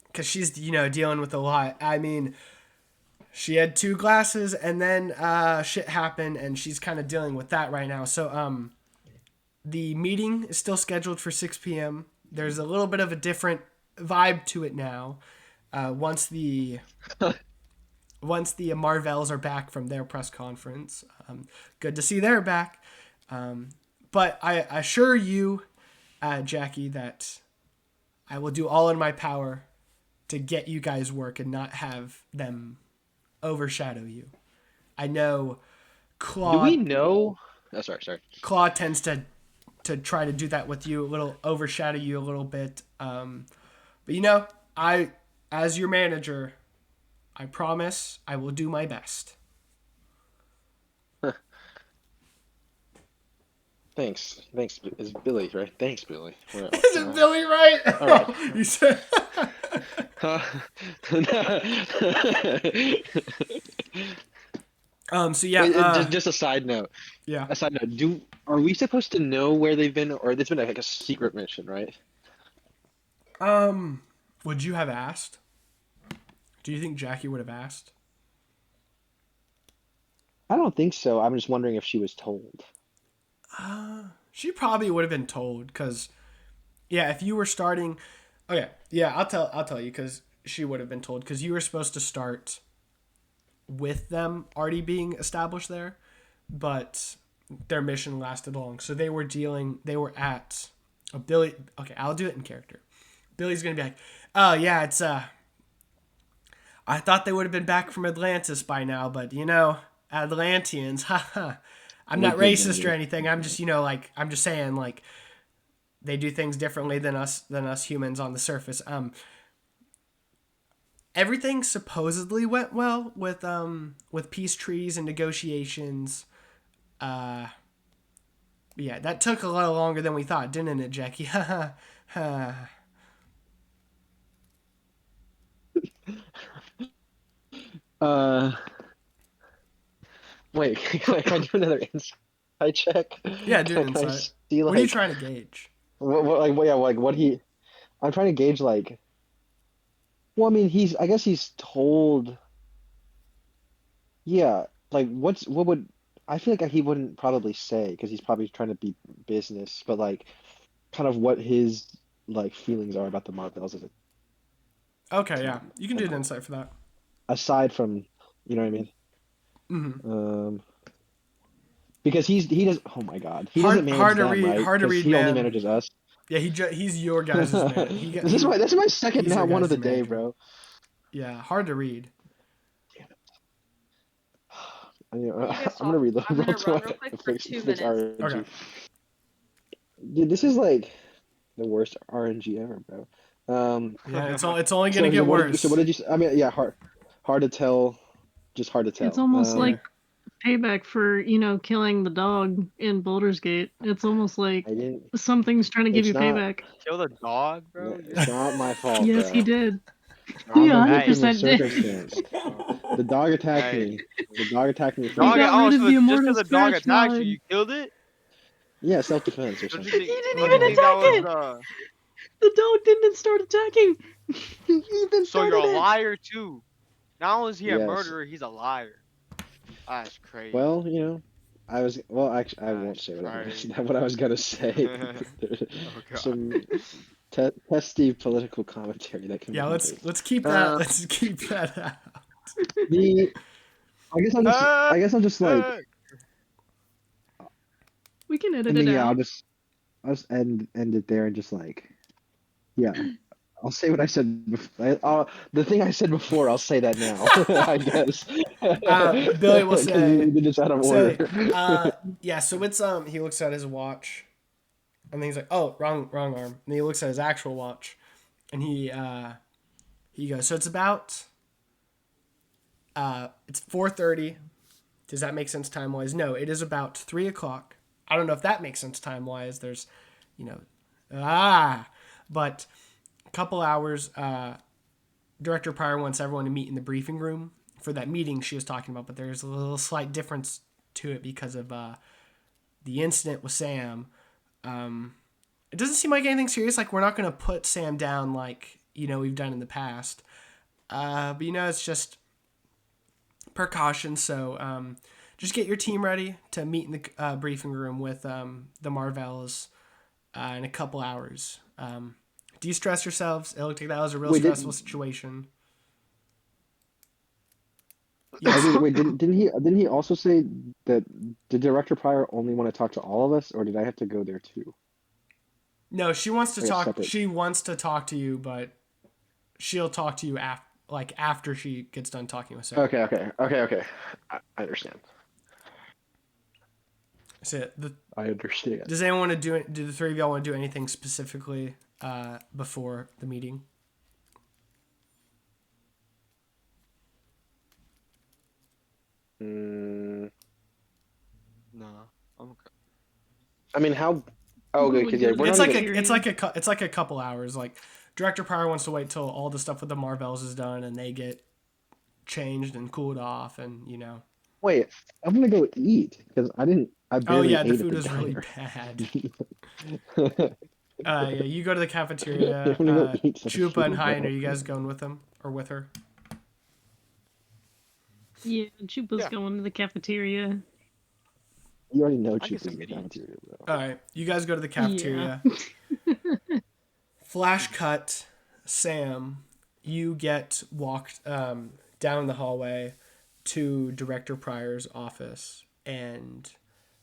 because she's dealing with a lot. I mean, she had two glasses, and then shit happened, and she's kind of dealing with that right now. So the meeting is still scheduled for 6 p.m. There's a little bit of a different vibe to it now. Once the Marvells are back from their press conference, good to see they're back. But I assure you, Jackie, that I will do all in my power to get you guys work and not have them overshadow you. I know Claude. Do we know? Oh, sorry. Claude tends to try to do that with you, a little overshadow you a little bit. But I, as your manager, I promise I will do my best. Thanks. It's Billy, right? Thanks, Billy. Is it Billy, right? All right. You said. So yeah. Wait, just a side note. Yeah. A side note. Are we supposed to know where they've been, or it's been like a secret mission, right? Would you have asked? Do you think Jackie would have asked? I don't think so. I'm just wondering if she was told. She probably would have been told, because, yeah, if you were starting, okay, yeah, I'll tell you, because she would have been told, because you were supposed to start with them already being established there, but their mission lasted long, so they were at Billy. Okay, I'll do it in character. Billy's gonna be like, oh yeah, it's I thought they would have been back from Atlantis by now, but Atlanteans, haha. I'm not racist or anything. I'm just, I'm just saying, like, they do things differently than us humans on the surface. Everything supposedly went well with peace treaties and negotiations. Yeah, that took a little longer than we thought, didn't it, Jackie? Ha ha. Wait, can I do another insight check? Yeah, do an Can I insight. see, What are you trying to gauge? I'm trying to gauge, like, well, I mean, I guess he's told, yeah, like, I feel like he wouldn't probably say, because he's probably trying to be business, but, like, kind of what his, like, feelings are about the Marvels, Okay, yeah. You can do an insight for that. aside from, you know what I mean? Mm-hmm. Because he does. Oh my God, he Hard- doesn't manage hard to them, read- right? hard to 'Cause read, he only man. manages us. Yeah, he's your guys' man. This is my second he's your not one of guys' the day, manager. bro. Yeah, hard to read. I'm You guys gonna read talk. I'm gonna the run real quick for 2 minutes. RNG. Okay. Dude, this is like the worst RNG ever, bro. Yeah, it's only So gonna get what, worse. so what did you? I mean, yeah, hard to tell. Just hard to tell. It's almost Yeah. like payback for, killing the dog in Baldur's Gate. It's almost like I didn't. something's trying to give It's you not- payback. Kill the dog, bro. It's not my fault, Yes, bro. he did. I'm Yeah, a victim of 100% did. circumstance. The dog attacked Hey. me. The dog attacked me. Dog- got rid of the just immortal because the dog scratch attacked guard. you, you killed it? Yeah, self-defense or Don't you something. think, didn't don't even you think that attack was, The dog didn't start attacking. Ethan So you're a started it. liar too. Not only is he a Yes. murderer, he's a liar. That's crazy. Well, actually, I won't That's say what I was, crazy. what I was gonna say. There's God. some testy political commentary that can. Yeah, be let's made. keep that. Let's keep that out. I guess I'll just like. We can I edit mean, it yeah, out. I'll just end it there and just like, Yeah. I'll say what I said before. The thing I said before, I'll say that now, I guess. Billy will Because we say, did this out of say, order. yeah. So it's he looks at his watch, and then he's like, oh, wrong arm. And then he looks at his actual watch, and he goes, so it's about it's 4:30. Does that make sense time wise? No, it is about 3 o'clock. I don't know if that makes sense time wise. There's, you know, but a couple hours. Director Pryor wants everyone to meet in the briefing room for that meeting she was talking about, but there's a little slight difference to it because of the incident with Sam. It doesn't seem like anything serious. Like, we're not going to put Sam down like, we've done in the past. But, it's just precaution. So just get your team ready to meet in the briefing room with the Marvells in a couple hours. De-stress yourselves. It looked like that was a real stressful situation. Yes. Didn't he also say that did Director Pryor only want to talk to all of us, or did I have to go there too? No, she wants to talk. Separate. She wants to talk to you, but she'll talk to you after she gets done talking with Sarah. Okay. I understand. So I understand. Does anyone want to do it? Do the three of y'all want to do anything specifically before the meeting? No, I'm okay. I mean, how? Oh, good. Because we're It's not it's like a couple hours. Like, Director Pryor wants to wait till all the stuff with the Marvells is done and they get changed and cooled off, and Wait, I'm gonna go eat because I barely ate the at food the was really diner. bad. Yeah, you go to the cafeteria. I'm gonna go eat some Chupa and food, Hayyan, bro. are you guys going with them or with her? Yeah, Chupa's going to the cafeteria. You already know I get Chupa's some in the idiots. cafeteria, bro. All right, you guys go to the cafeteria. Yeah. Flash cut, Sam, you get walked down the hallway to Director Pryor's office, and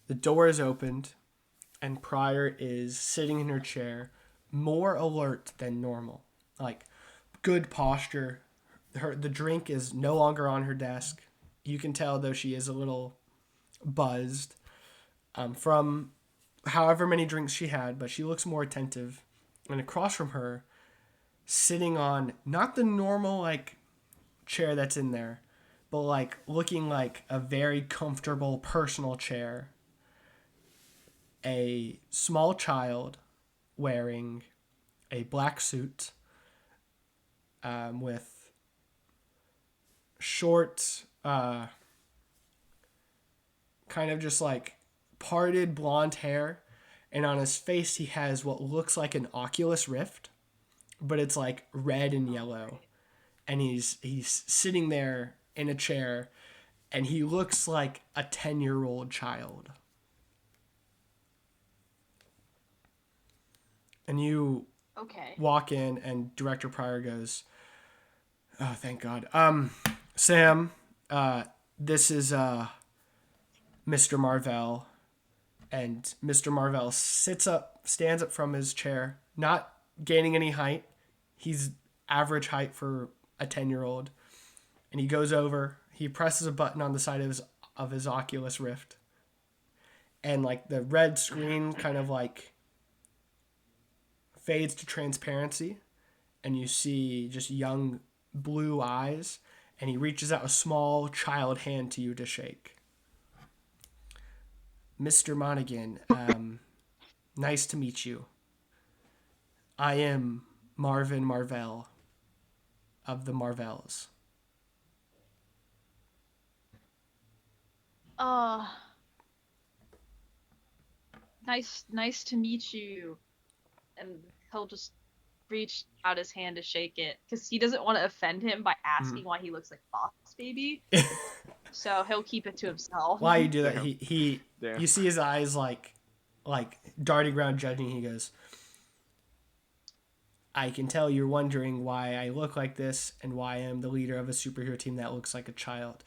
the door is opened, and Pryor is sitting in her chair, more alert than normal, like good posture. The drink is no longer on her desk. You can tell, though, she is a little buzzed from however many drinks she had, but she looks more attentive. And across from her, sitting on not the normal like chair that's in there, but like looking like a very comfortable personal chair, a small child wearing a black suit with short kind of just like parted blonde hair, and on his face he has what looks like an Oculus Rift, but it's like red and yellow, and he's sitting there in a chair, and he looks like a 10-year-old child. And you walk in, and Director Pryor goes, oh, thank God. Sam, this is Mr. Marvell. And Mr. Marvell stands up from his chair, not gaining any height. He's average height for a 10-year-old. And he goes over, he presses a button on the side of his Oculus Rift. And like the red screen kind of like fades to transparency, and you see just young blue eyes, and he reaches out a small child hand to you to shake. Mr. Monaghan, nice to meet you. I am Marvin Marvell of the Marvells. Nice to meet you. And he'll just reach out his hand to shake it because he doesn't want to offend him by asking why he looks like Boss Baby. So he'll keep it to himself. While you do that, Damn. he Damn. you see his eyes like darting around judging. He goes, I can tell you're wondering why I look like this and why I am the leader of a superhero team that looks like a child.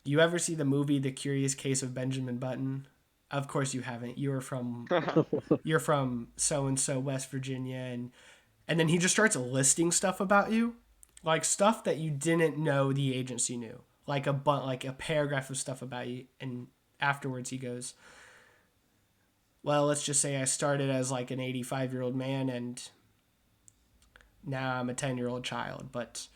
You ever see the movie The Curious Case of Benjamin Button? Of course you haven't. You're from so-and-so West Virginia, and And then he just starts listing stuff about you, like stuff that you didn't know the agency knew, like a paragraph of stuff about you. And afterwards he goes, well, let's just say I started as like an 85-year-old man and now I'm a 10-year-old child, but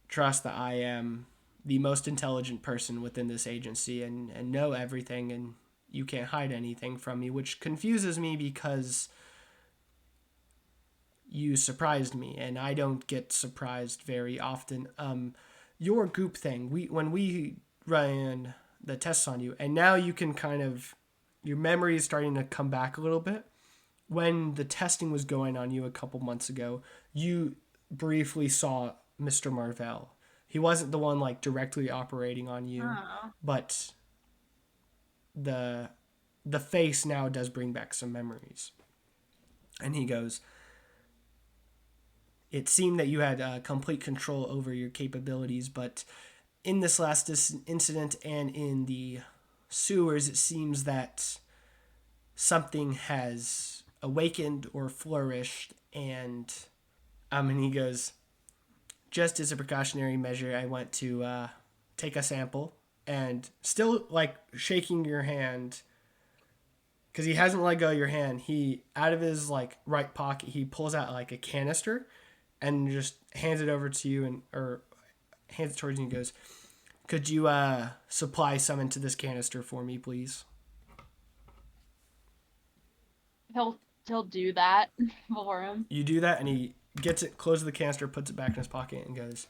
trust that I am the most intelligent person within this agency and know everything, and you can't hide anything from me, which confuses me because you surprised me, and I don't get surprised very often. Your goop thing, when we ran the tests on you, and now you can kind of, your memory is starting to come back a little bit. When the testing was going on you a couple months ago, you briefly saw Mr. Marvell. He wasn't the one like directly operating on you, but the face now does bring back some memories. And he goes, it seemed that you had complete control over your capabilities, but in this last incident and in the sewers, it seems that something has awakened or flourished, and he goes, just as a precautionary measure, I went to take a sample, and still like shaking your hand, because he hasn't let go of your hand, he, out of his like right pocket, he pulls out like a canister and just hands it over to you, or hands it towards you and goes, could you supply some into this canister for me, please? He'll do that for him. You do that, and he gets it, closes the canister, puts it back in his pocket, and goes,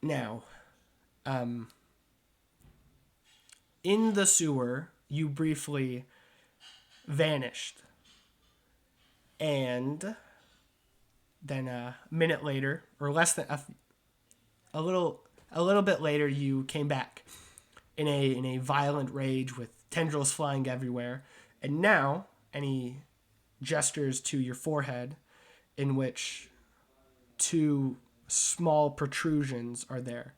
now, in the sewer, you briefly vanished. And then a minute later, or less than a little bit later, you came back in a violent rage with tendrils flying everywhere. And now, and he gestures to your forehead, in which two small protrusions are there,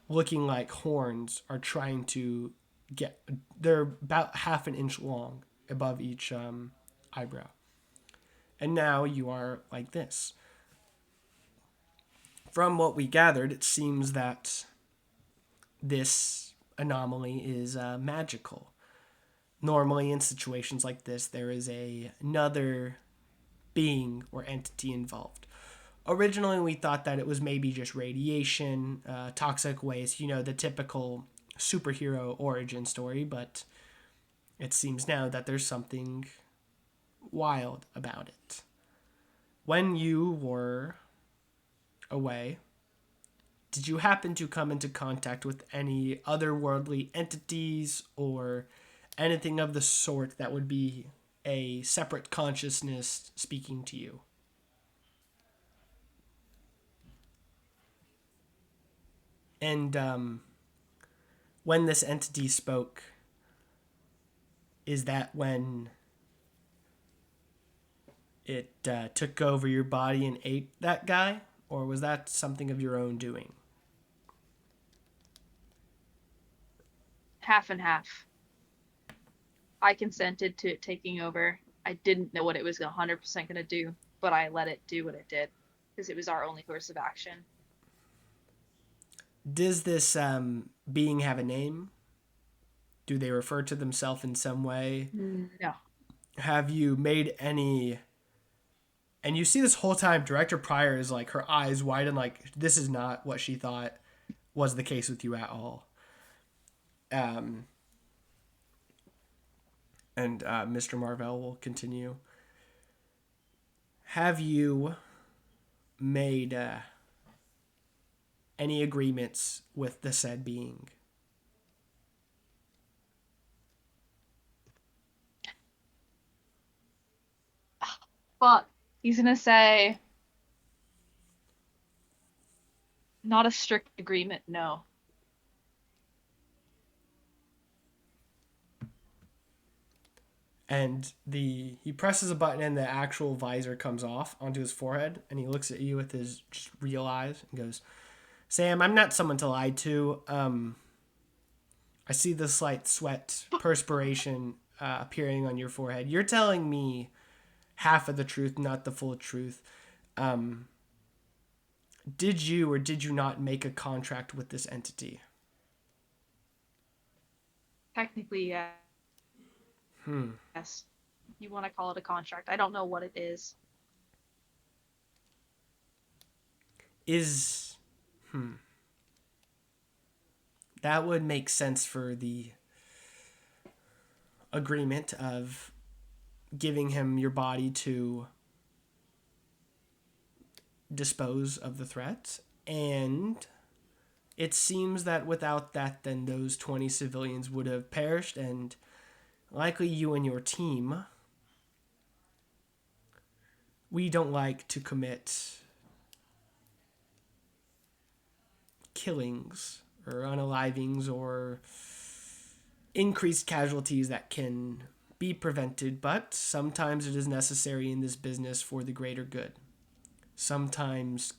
looking like horns are trying to get, they're about half an inch long above each eyebrow. And now you are like this. From what we gathered, it seems that this anomaly is magical. Normally in situations like this, there is another being or entity involved. Originally, we thought that it was maybe just radiation, toxic waste, the typical superhero origin story, but it seems now that there's something wild about it. When you were away, did you happen to come into contact with any otherworldly entities or anything of the sort that would be a separate consciousness speaking to you? And when this entity spoke, is that when it took over your body and ate that guy? Or was that something of your own doing? Half and half. I consented to it taking over. I didn't know what it was 100% going to do, but I let it do what it did because it was our only course of action. Does this being have a name? Do they refer to themselves in some way? No. Have you made any... And you see this whole time, Director Pryor is like, her eyes widen, like, this is not what she thought was the case with you at all. And Mr. Marvell will continue. Have you made any agreements with the said being? But he's going to say, not a strict agreement, no. And he presses a button and the actual visor comes off onto his forehead, and he looks at you with his just real eyes and goes, Sam, I'm not someone to lie to. I see the slight sweat perspiration appearing on your forehead. You're telling me half of the truth, not the full truth. Did you or did you not make a contract with this entity? Technically, yeah. Yes. You want to call it a contract. I don't know what it is. That would make sense for the agreement of giving him your body to dispose of the threat. And it seems that without that, then those 20 civilians would have perished, and likely you and your team. We don't like to commit killings or unalivings or increased casualties that can be prevented, but sometimes it is necessary in this business for the greater good. Sometimes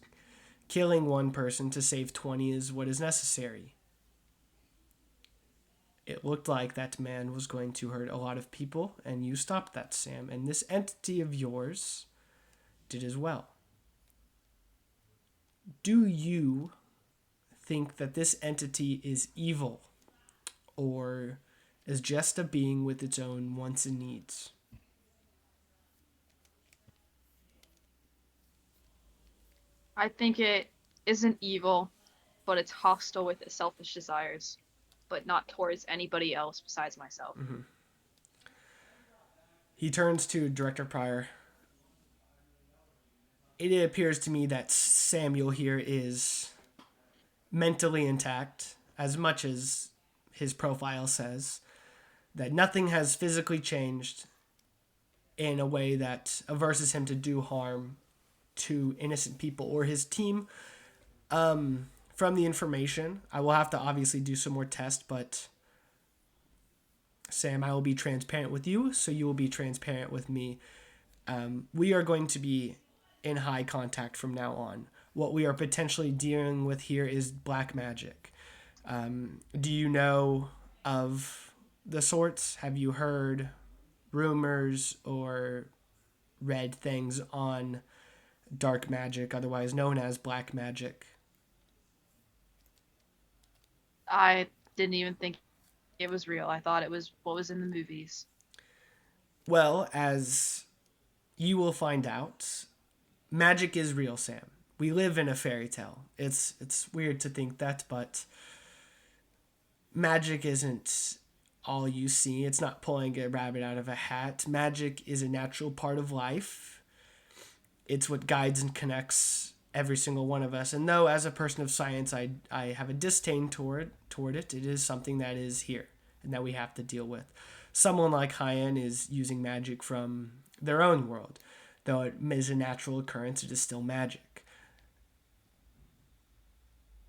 killing one person to save 20 is what is necessary. It looked like that man was going to hurt a lot of people, and you stopped that, Sam. And this entity of yours did as well. Do you think that this entity is evil, or is just a being with its own wants and needs? I think it isn't evil, but it's hostile with its selfish desires, but not towards anybody else besides myself. He turns to Director Pryor. It appears to me that Samuel here is mentally intact, as much as his profile says, that nothing has physically changed in a way that averses him to do harm to innocent people or his team. From the information, I will have to obviously do some more tests, but Sam, I will be transparent with you, so you will be transparent with me. We are going to be in high contact from now on. What we are potentially dealing with here is black magic. Do you know of the sorts? Have you heard rumors or read things on dark magic, otherwise known as black magic? I didn't even think it was real. I thought it was what was in the movies. Well, as you will find out, magic is real, Sam. We live in a fairy tale. It's weird to think that, but magic isn't all you see. It's not pulling a rabbit out of a hat. Magic is a natural part of life. It's what guides and connects every single one of us. And though as a person of science I have a disdain toward it, it is something that is here and that we have to deal with. Someone like Hayyan is using magic from their own world. Though it is a natural occurrence, it is still magic.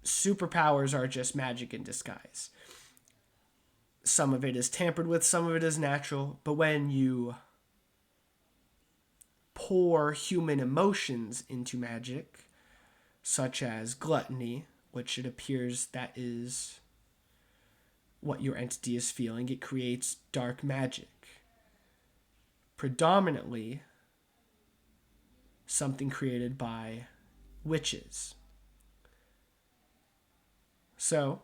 Superpowers are just magic in disguise. Some of it is tampered with, some of it is natural, but when you pour human emotions into magic, such as gluttony, which it appears that is what your entity is feeling, it creates dark magic. Predominantly something created by witches. So,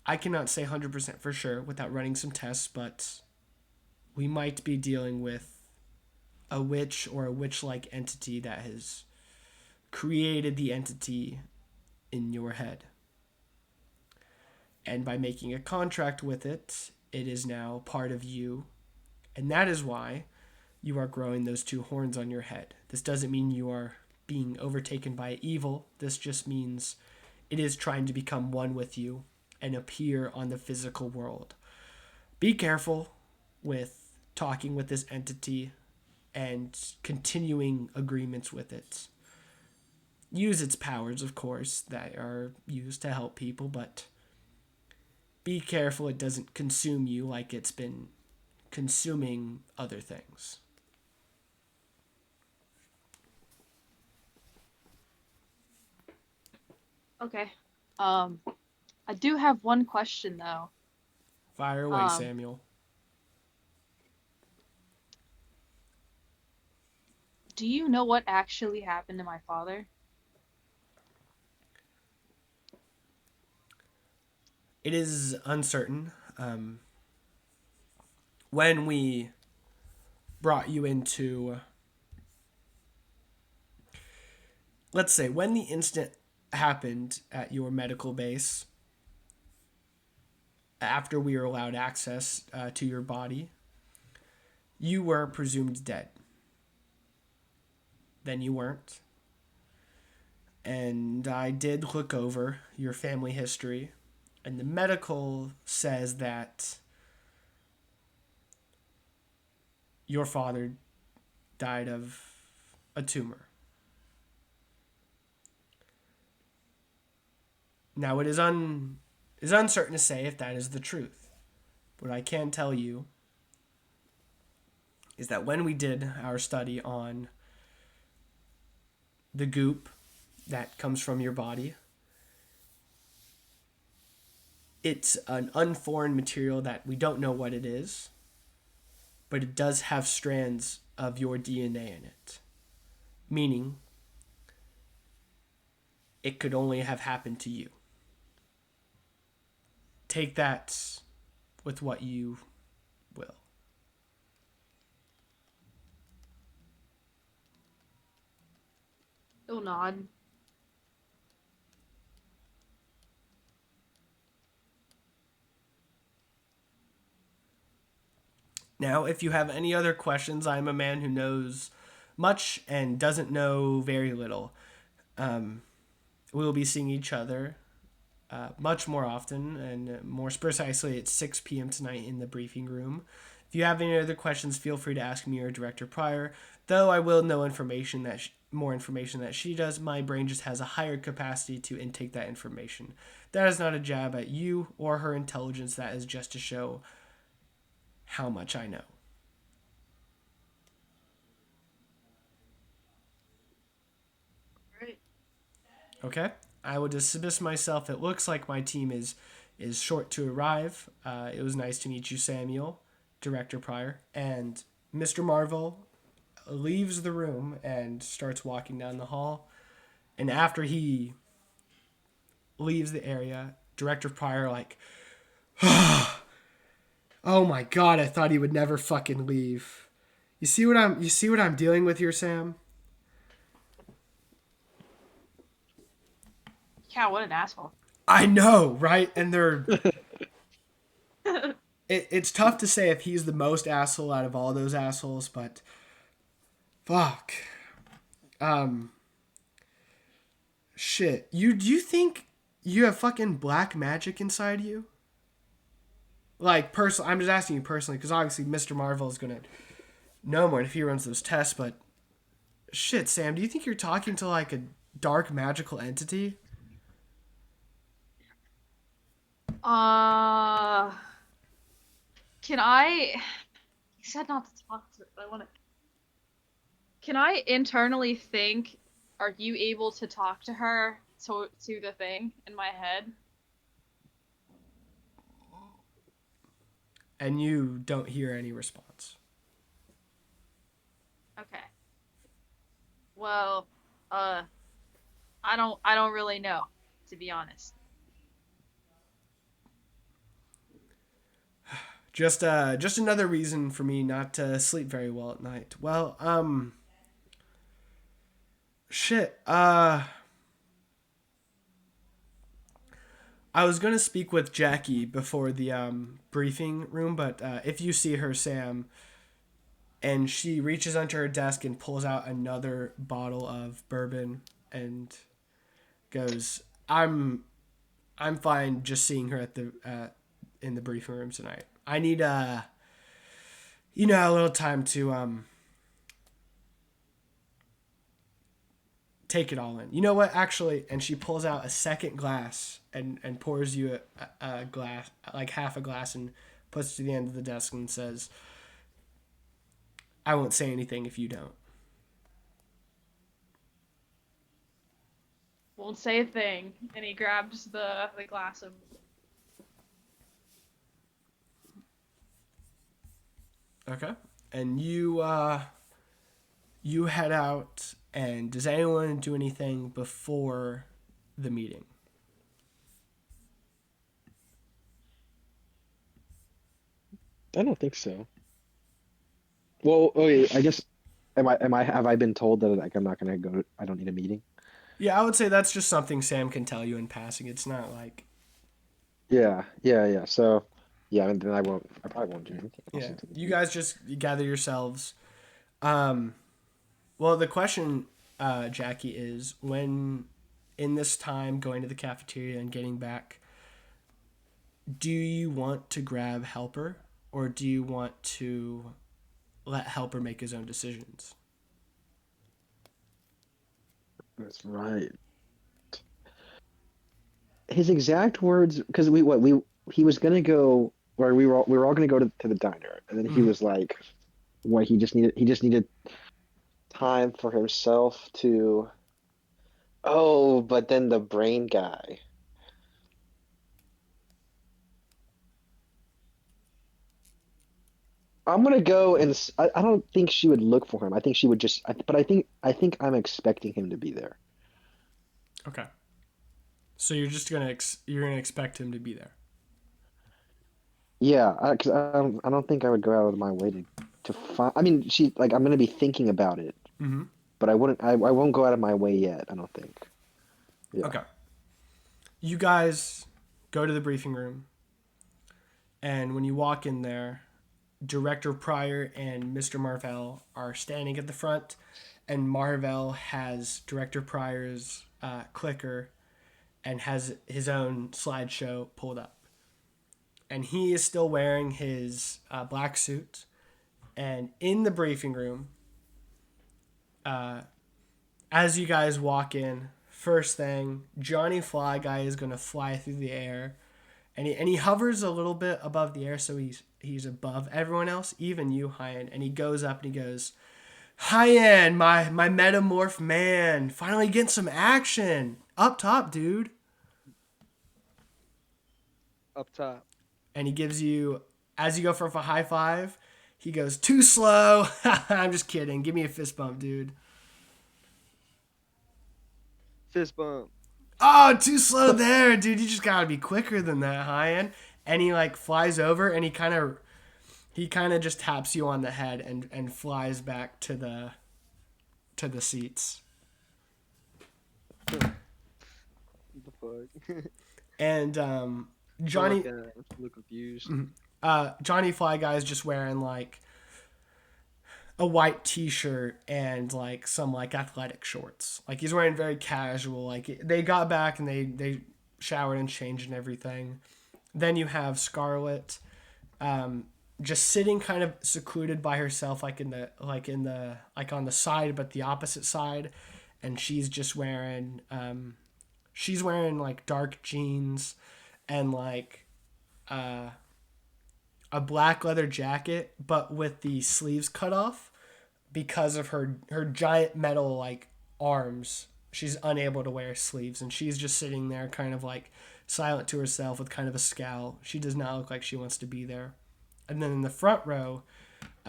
I cannot say 100% for sure without running some tests, but we might be dealing with a witch or a witch-like entity that has created the entity in your head. And by making a contract with it, it is now part of you. And that is why you are growing those two horns on your head. This doesn't mean you are being overtaken by evil. This just means it is trying to become one with you and appear on the physical world. Be careful with talking with this entity and continuing agreements with it. Use its powers, of course, that are used to help people, but be careful it doesn't consume you like it's been consuming other things. Okay. I do have one question though. Fire away, Um, Samuel. Do you know what actually happened to my father? It is uncertain. When we brought you into, let's say, when the incident happened at your medical base, after we were allowed access to your body, you were presumed dead. Then you weren't. And I did look over your family history, and the medical says that your father died of a tumor. Now, it is uncertain to say if that is the truth. What I can tell you is that when we did our study on the goop that comes from your body, it's an unforeign material that we don't know what it is, but it does have strands of your DNA in it. Meaning, it could only have happened to you. Take that with what you will. He'll nod. Now, if you have any other questions, I'm a man who knows much and doesn't know very little. We will be seeing each other much more often, and more precisely at 6 p.m. tonight in the briefing room. If you have any other questions, feel free to ask me or Director Pryor. Though I will know information that more information that she does, my brain just has a higher capacity to intake that information. That is not a jab at you or her intelligence. That is just to show how much I know. Right. Okay, I will dismiss myself. It looks like my team is short to arrive. It was nice to meet you, Samuel, Director Pryor, and Mr. Marvel leaves the room and starts walking down the hall. And after he leaves the area, Director Pryor like, oh my god, I thought he would never fucking leave. You see what I'm dealing with here, Sam? Yeah, what an asshole. I know, right? And it's tough to say if he's the most asshole out of all those assholes, but fuck. Shit. Do you think you have fucking black magic inside you? Like, I'm just asking you personally, because obviously Mr. Marvel is going to know more if he runs those tests, but shit, Sam, do you think you're talking to, like, a dark magical entity? Can I? He said not to talk to it, but I want to. Can I internally think? Are you able to talk to her to the thing in my head? And you don't hear any response. Okay. Well, I don't really know, to be honest. Just another reason for me not to sleep very well at night. Well, shit. I was gonna speak with Jackie before the briefing room, but if you see her, Sam, and she reaches under her desk and pulls out another bottle of bourbon and goes, "I'm fine just seeing her at the in the briefing room tonight. I need a little time to take it all in. You know what, actually?" And she pulls out a second glass and pours you a glass, like half a glass, and puts it to the end of the desk and says, "I won't say anything if you don't." Won't say a thing. And he grabs the glass of. Okay. And you you head out, and does anyone do anything before the meeting? I don't think so. Well, okay, I guess have I been told that like I'm not gonna go? I don't need a meeting. Yeah, I would say that's just something Sam can tell you in passing. It's not like, Yeah, yeah, yeah. So, yeah, and then I won't. I probably won't do anything else yeah, until the you meeting. guys just gather yourselves. Um, well, the question, Jackie, is when in this time going to the cafeteria and getting back, do you want to grab Helper or do you want to let Helper make his own decisions? That's right. His exact words, because we he was gonna go, or we were all gonna go to the diner, and then he Mhm. was like, what he just needed time for himself to. Oh, but then the brain guy. I'm gonna go and I don't think she would look for him. I think she would just. But I think I'm expecting him to be there. Okay. So you're just gonna you're gonna expect him to be there. Yeah, because I don't think I would go out of my way to find. I mean, she like I'm gonna be thinking about it, Mm-hmm. but I won't go out of my way yet. I don't think. Yeah. Okay. You guys go to the briefing room, and when you walk in there, Director Pryor and Mr. Marvell are standing at the front, and Marvell has Director Pryor's clicker and has his own slideshow pulled up. And he is still wearing his black suit. And in the briefing room, as you guys walk in, first thing, Johnny Fly Guy is going to fly through the air. And he hovers a little bit above the air, so he's above everyone else, even you, Hayyan. And he goes up and he goes, Hayyan, my metamorph man, finally getting some action. Up top, dude. Up top. And he gives you, as you go for a high five, he goes, too slow. I'm just kidding. Give me a fist bump, dude. Fist bump. Oh, too slow there, dude. You just gotta be quicker than that, Hayyan. And he like flies over and he kind of just taps you on the head and flies back to the seats. What the fuck? And Johnny I'm a little confused. Johnny Fly Guy is just wearing like a white t-shirt and like some like athletic shorts. Like he's wearing very casual. Like they got back and they showered and changed and everything. Then you have Scarlet just sitting kind of secluded by herself like on the side but the opposite side, and she's wearing like dark jeans and like a black leather jacket but with the sleeves cut off because of her giant metal like arms. She's unable to wear sleeves and she's just sitting there kind of like silent to herself with kind of a scowl. She does not look like she wants to be there. And then in the front row,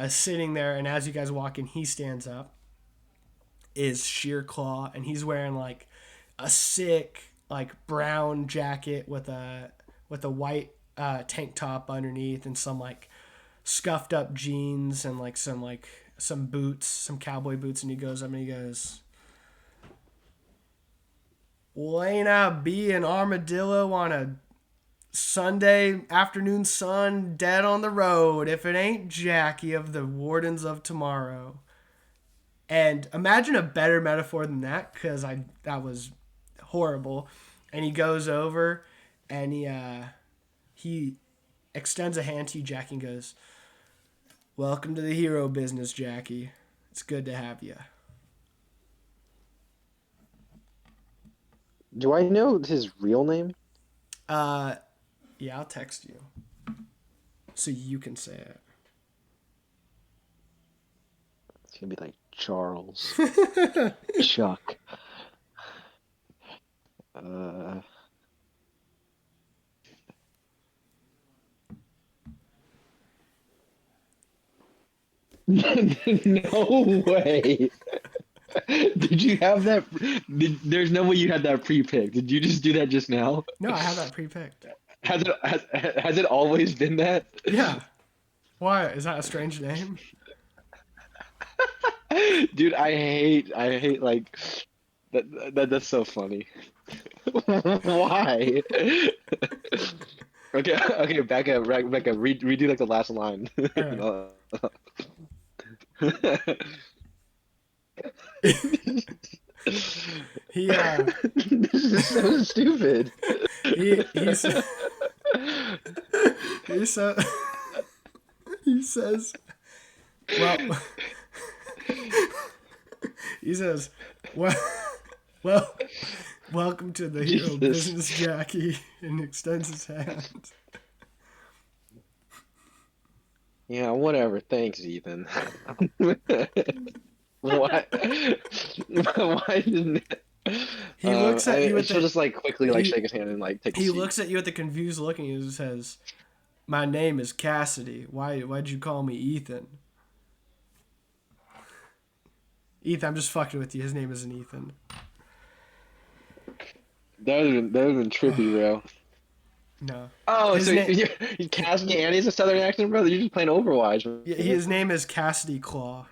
sitting there, and as you guys walk in, he stands up, is Sheer Claw, and he's wearing like a sick like brown jacket with a white tank top underneath and some like scuffed up jeans and like some boots, some cowboy boots, and he goes up and he goes, well, ain't I be an armadillo on a Sunday afternoon sun dead on the road if it ain't Jackie of the Wardens of Tomorrow. And imagine a better metaphor than that, because that was horrible. And he goes over and he extends a hand to you, Jackie, and goes, welcome to the hero business, Jackie. It's good to have you. Do I know his real name? Yeah, I'll text you so you can say it. It's gonna be like Charles, Chuck. Uh, no way. Did you have that? There's no way you had that pre-picked. Did you just do that just now? No, I have that pre-picked. Has it always been that? Yeah. Why? Is that a strange name? Dude, I hate like that's so funny. Why? Okay, back up, redo like the last line. Okay. No. He This is so stupid. he said he said he says well he says well well welcome to the hero Jesus. business, Jackie, and extends his hand. Yeah, whatever. Thanks, Ethan. Why? Why didn't it? He looks at you with she'll the just like quickly like he, shake his hand and like take a he seat. looks at you with the confused look and he says, "My name is Cassidy. Why'd you call me Ethan?" Ethan, I'm just fucking with you. His name isn't Ethan. That would've been trippy, bro. No. Oh, His so name- you Cassidy and he's a Southern accent, brother. You're just playing Overwatch. His name is Cassidy Claw.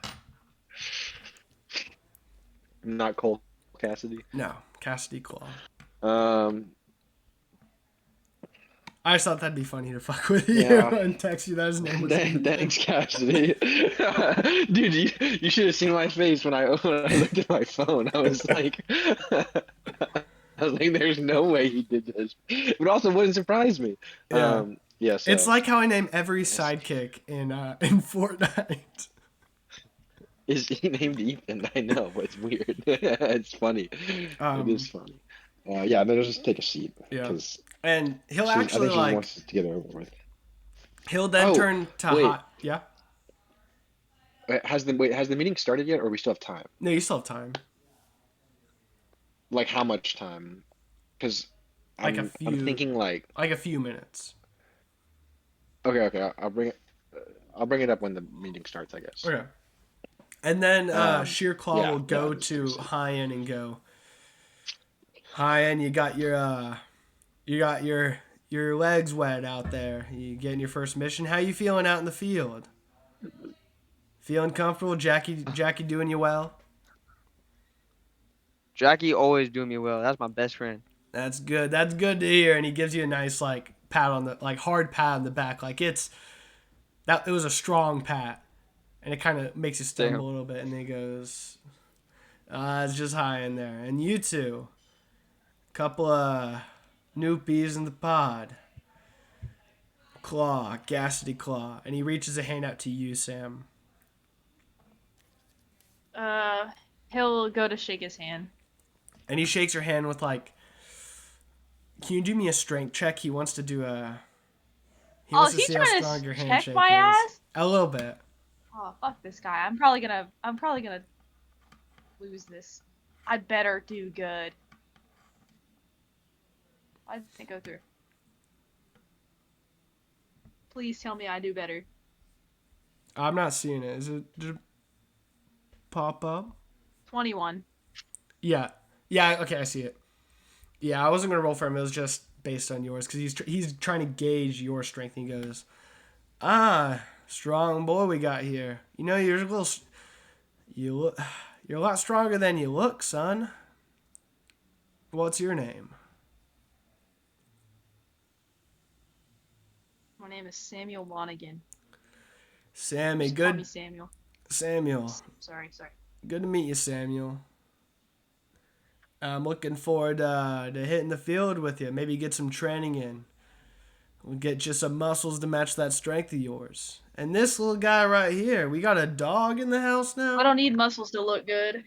Not Cole Cassidy. No, Cassidy Claw. Um, I just thought that'd be funny to fuck with you Yeah. and text you that his name was Ethan. thanks, Cassidy. Dude, you should have seen my face when I looked at my phone. I was like, there's no way he did this. But also wouldn't surprise me. Yeah. Yeah. So It's like how I name every sidekick in Fortnite. is he named Ethan? I know, but it's weird. It's funny. It is funny. Yeah, then just take a seat. Yeah. 'Cause And he'll I actually think she like wants to get it over with. he'll then Oh, turn to wait. hot. Yeah. Has the meeting started yet, or we still have time? No, you still have time. Like how much time? Because Like I'm a few- thinking like Like a few minutes. okay, I'll bring it up when the meeting starts, I guess. Okay. And then Sheer Claw yeah, will go yeah, to just- Hayyan and go, Hayyan, you got your legs wet out there. You getting your first mission. How you feeling out in the field? Feeling comfortable? Jackie doing you well? Jackie always doing me well. That's my best friend. That's good. That's good to hear. And he gives you a nice like pat on the hard pat on the back. Like it was a strong pat. And it kind of makes you stumble Damn. a little bit. And then he goes, it's just high in there. And you two, couple of noopies in the pod. Claw, Cassidy Claw. And he reaches a hand out to you, Sam. He'll go to shake his hand. And he shakes your hand with like, can you do me a strength check? He wants to do a. He wants Is to he see how trying strong your to handshake check my is. ass? A little bit. Oh, fuck this guy. I'm probably gonna lose this. I better do good. Why did it go through? Please tell me I do better. I'm not seeing it. Did it pop up? 21. Yeah. Okay, I see it. Yeah, I wasn't gonna roll for him. It was just based on yours because he's trying to gauge your strength. And he goes, strong boy we got here. You know you're you're a lot stronger than you look, son. What's your name? My name is Samuel Monaghan. Sammy. Just call me Good. Samuel. Samuel. Sorry. Good to meet you, Samuel. I'm looking forward to hitting the field with you. Maybe get some training in. We'll get you some muscles to match that strength of yours. And this little guy right here, we got a dog in the house now. I don't need muscles to look good.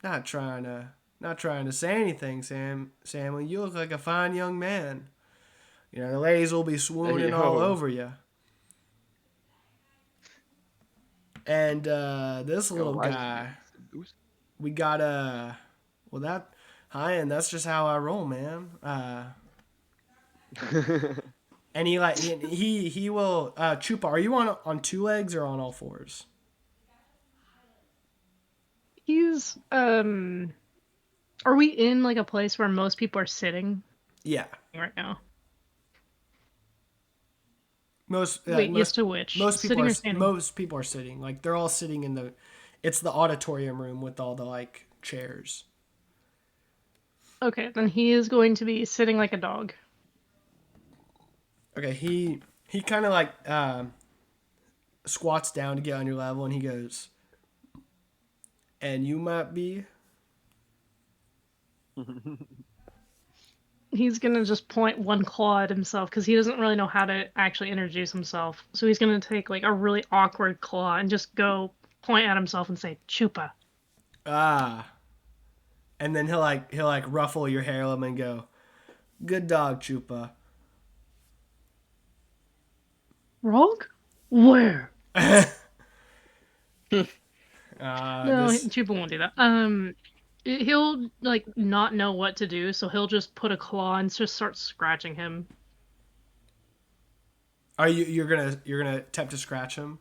Not trying to say anything, Samuel. You look like a fine young man. You know, the ladies will be swooning all over you. And this little guy, we got Hayyan, that's just how I roll, man. And he will Chupa, are you on two legs or on all fours? He's are we in like a place where most people are sitting Yeah. right now? Most Wait, yes most to which? most people Sitting are or standing? most people are sitting. Like they're all sitting in it's the auditorium room with all the like chairs. Okay, then he is going to be sitting like a dog. Okay, he kind of like squats down to get on your level, and he goes, "And you might be." He's gonna just point one claw at himself because he doesn't really know how to actually introduce himself. So he's gonna take like a really awkward claw and just go point at himself and say Chupa. Ah, and then he'll like ruffle your hair a little and go, "Good dog, Chupa." Wrong? Where? No, This Chupa won't do that. He'll like not know what to do, so he'll just put a claw and just start scratching him. are you're gonna attempt to scratch him?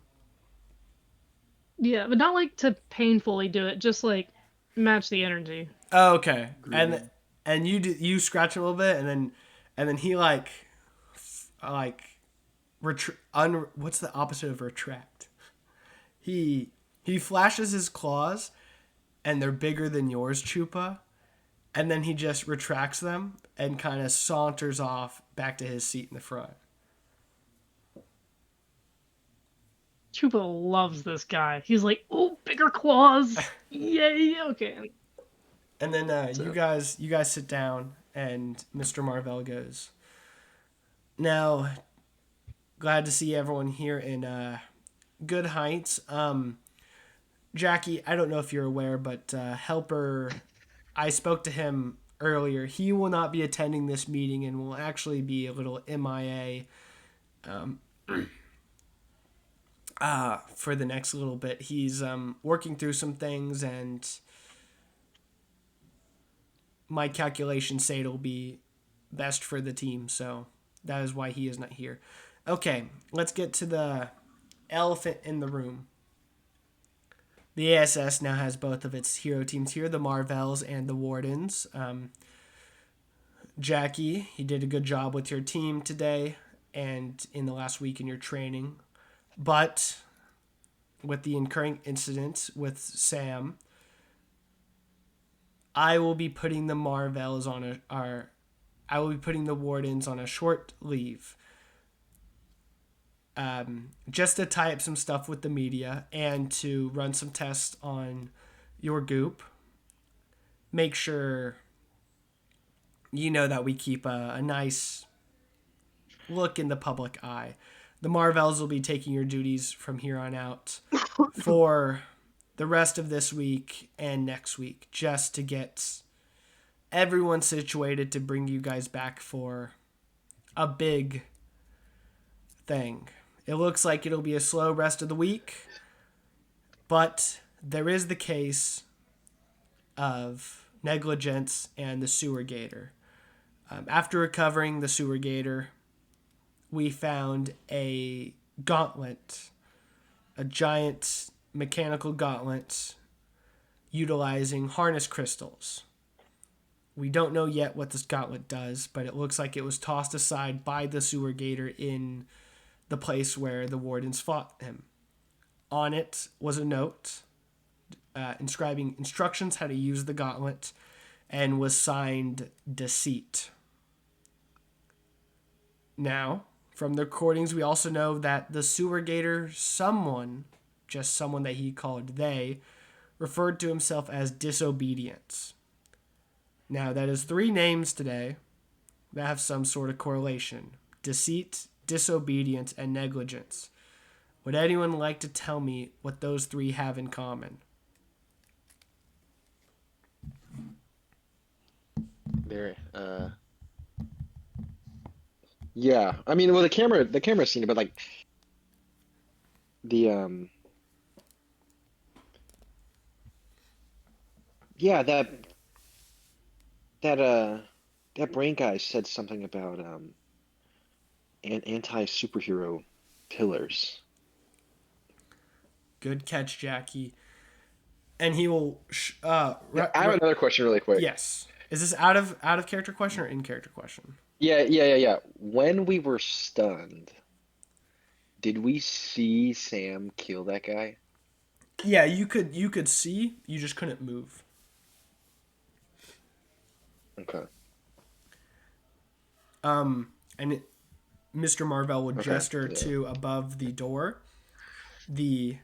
Yeah, but not like to painfully do it, just like match the energy. Oh, okay, Groovy. and you scratch him a little bit, and then he like what's the opposite of retract? He flashes his claws, and they're bigger than yours, Chupa, and then he just retracts them and kind of saunters off back to his seat in the front. Chupa loves this guy. He's like, oh, bigger claws. Yay, okay. And then So- you guys sit down, and Mr. Marvell goes, "Now, glad to see everyone here in Good Heights. Jackie, I don't know if you're aware, but Helper, I spoke to him earlier. He will not be attending this meeting and will actually be a little MIA for the next little bit. He's working through some things, and my calculations say it'll be best for the team, so that is why he is not here. Okay, let's get to the elephant in the room. The ASS now has both of its hero teams here, the Marvels and the Wardens. Jackie, you did a good job with your team today and in the last week in your training. But with the incurring incident with Sam, I will be putting the Marvels on I will be putting the Wardens on a short leave. Just to tie up some stuff with the media and to run some tests on your goop. Make sure you know that we keep a nice look in the public eye. The Marvels will be taking your duties from here on out for the rest of this week and next week, just to get everyone situated to bring you guys back for a big thing. It looks like it'll be a slow rest of the week, but there is the case of negligence and the sewer gator. After recovering the sewer gator, we found a gauntlet, a giant mechanical gauntlet utilizing harness crystals. We don't know yet what this gauntlet does, but it looks like it was tossed aside by the sewer gator in the place where the Wardens fought him. On it was a note inscribing instructions how to use the gauntlet and was signed Deceit. Now, from the recordings, we also know that the sewer gator, just someone that he called they, referred to himself as Disobedience. Now, that is 3 names today that have some sort of correlation. Deceit, disobedience, and negligence. Would anyone like to tell me what those 3 have in common? There. Yeah. I mean, well, the camera's seen it, but like the yeah, that brain guy said something about anti-superhero pillars. Good catch, Jackie. and he will. I have another question really quick. Yes. Is this out of character question or in character question? Yeah. When we were stunned, did we see Sam kill that guy? Yeah, you could see, you just couldn't move. Okay. And Mr. Marvell would Okay, gesture yeah. to above the door. The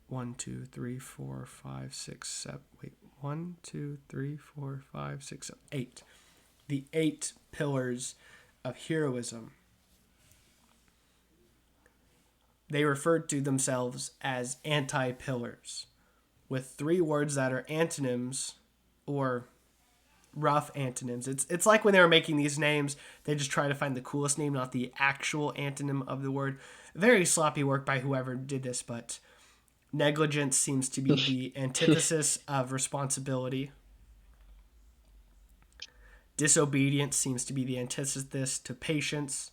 1, 2, 3, 4, 5, 6, 7. Wait, 1, 2, 3, 4, 5, 6, 7, 8. The 8 pillars of heroism. They referred to themselves as anti-pillars, with 3 words that are antonyms or rough antonyms. It's like when they were making these names, they just try to find the coolest name, not the actual antonym of the word. Very sloppy work by whoever did this, but negligence seems to be the antithesis of responsibility. Disobedience seems to be the antithesis to patience,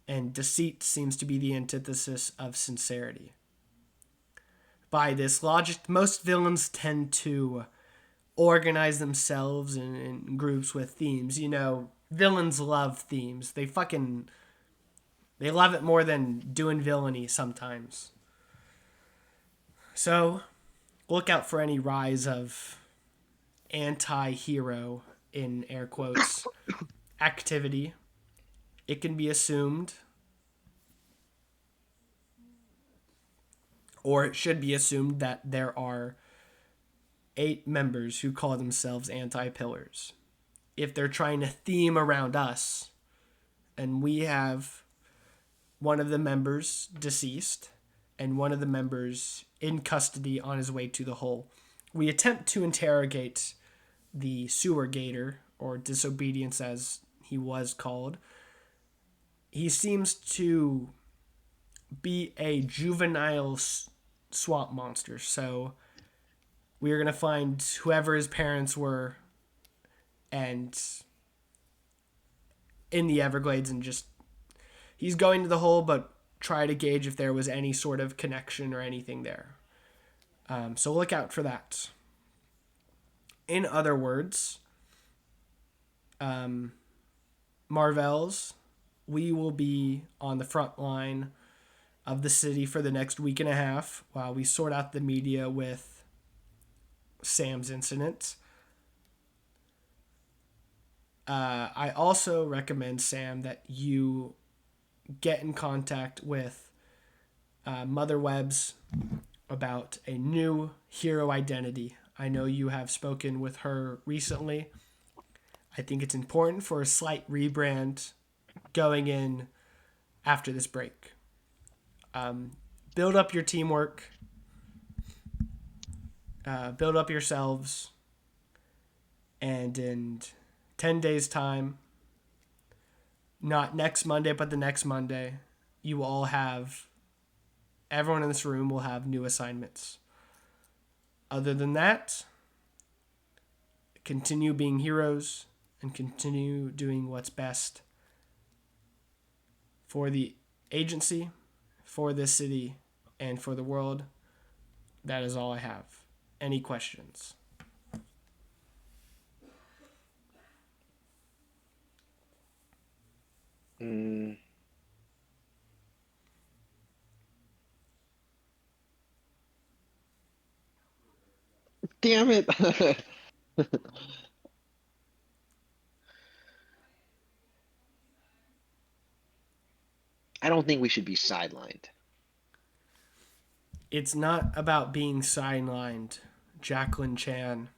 and deceit seems to be the antithesis of sincerity. By this logic, most villains tend to organize themselves in groups with themes. You know, villains love themes. They love it more than doing villainy sometimes. So, look out for any rise of anti-hero, in air quotes, activity. It can be assumed, or it should be assumed, that there are 8 members who call themselves anti-pillars. If they're trying to theme around us, and we have one of the members deceased and one of the members in custody on his way to the hole, we attempt to interrogate the sewer gator, or disobedience as he was called. He seems to be a juvenile swamp monster, so we are going to find whoever his parents were and in the Everglades, and just he's going to the hole, but try to gauge if there was any sort of connection or anything there. So look out for that. In other words, Marvels, we will be on the front line of the city for the next week and a half while we sort out the media with Sam's incident. I also recommend, Sam, that you get in contact with Mother Webbs about a new hero identity. I know you have spoken with her recently. I think it's important for a slight rebrand going in after this break. Build up your teamwork. Build up yourselves. And in 10 days' time, not next Monday, but the next Monday, you will all have, everyone in this room will have new assignments. Other than that, continue being heroes and continue doing what's best for the agency, for this city, and for the world. That is all I have. Any questions? Damn it. I don't think we should be sidelined. It's not about being sidelined, Jacqueline Chan.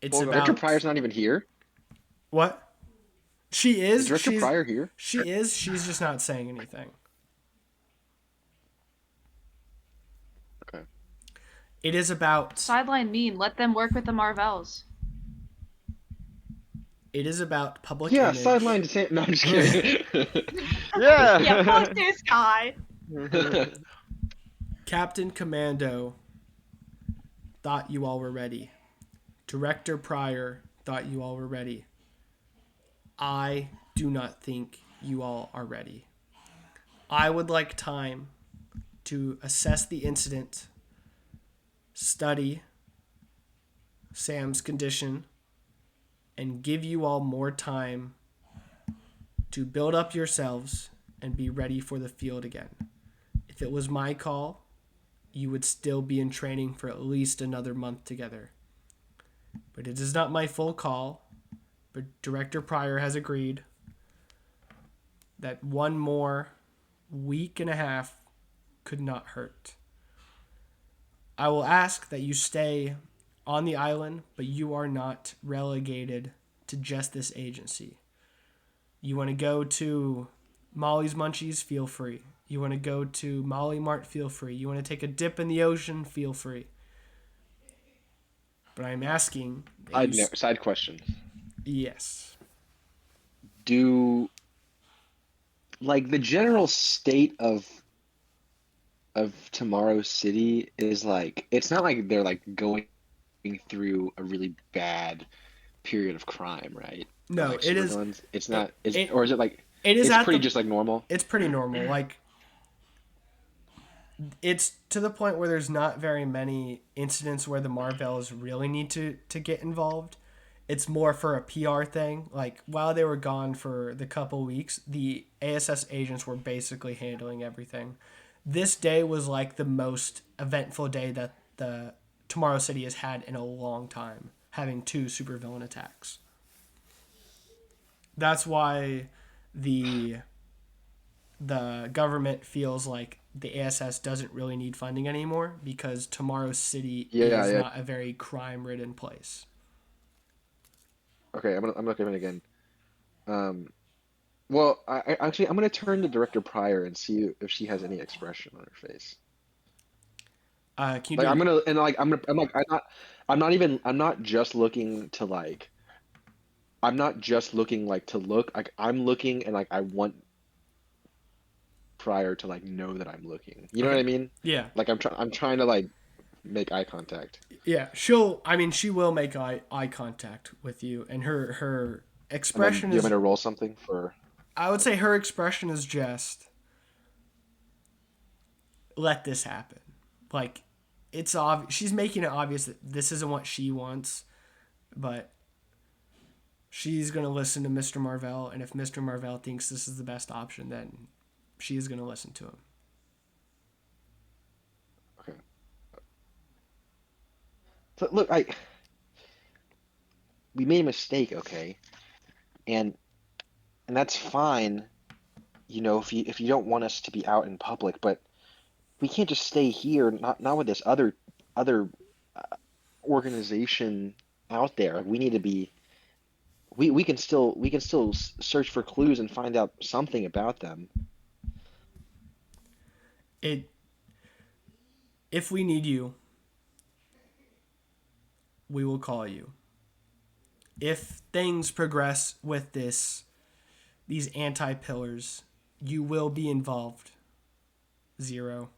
It's Well, about... Director Pryor's not even here. What? She is. Is Director Pryor here? She is. She's just not saying anything. Okay. It is about... Sideline mean. Let them work with the Marvels. It is about public Yeah, image. sideline to Sam. No, I'm just kidding. Yeah. Yeah, fuck this guy. Captain Commando thought you all were ready. Director Pryor thought you all were ready. I do not think you all are ready. I would like time to assess the incident, study Sam's condition, and give you all more time to build up yourselves and be ready for the field again. If it was my call, you would still be in training for at least another month together. But it is not my full call, but Director Pryor has agreed that one more week and a half could not hurt. I will ask that you stay on the island, but you are not relegated to just this agency. You want to go to Molly's Munchies, feel free. You want to go to Molly Mart, feel free. You want to take a dip in the ocean, feel free. But I'm asking that you... Side question. Yes. Do like the general state of Tomorrow City is like it's not like they're like going through a really bad period of crime, right? Or No, like it super is. guns. It's not. It, Or is it like it is it's at pretty the. just like normal? It's pretty normal. Like, it's to the point where there's not very many incidents where the Marvells really need to get involved. It's more for a PR thing. Like, while they were gone for the couple weeks, the ASS agents were basically handling everything. This day was like the most eventful day that the Tomorrow City has had in a long time, having 2 supervillain attacks. That's why the government feels like the ASS doesn't really need funding anymore, because Tomorrow City is Yeah. not a very crime-ridden place. Okay, I'm looking at it again. Um, well, I'm gonna turn to Director Pryor and see if she has any expression on her face. Can you Like do I'm it? gonna and like I'm not just looking to like I'm not just looking like to look like I'm looking and like I want Pryor to like know that I'm looking. You know what Okay. I mean? Yeah. Like I'm trying to like make eye contact. Yeah. She will make eye contact with you, and her And then expression do you want me is, to roll something for I would say her expression is just, let this happen. Like, it's obvious, she's making it obvious that this isn't what she wants, but she's going to listen to Mr. Marvell, and if Mr. Marvell thinks this is the best option, then she's going to listen to him. okay. So look, we made a mistake, okay? And that's fine, you know, if you don't want us to be out in public, but we can't just stay here, not with this other organization out there. We need to be we can still search for clues and find out something about them. It If we need you, we will call you. If things progress with these anti-pillars, you will be involved. Zero.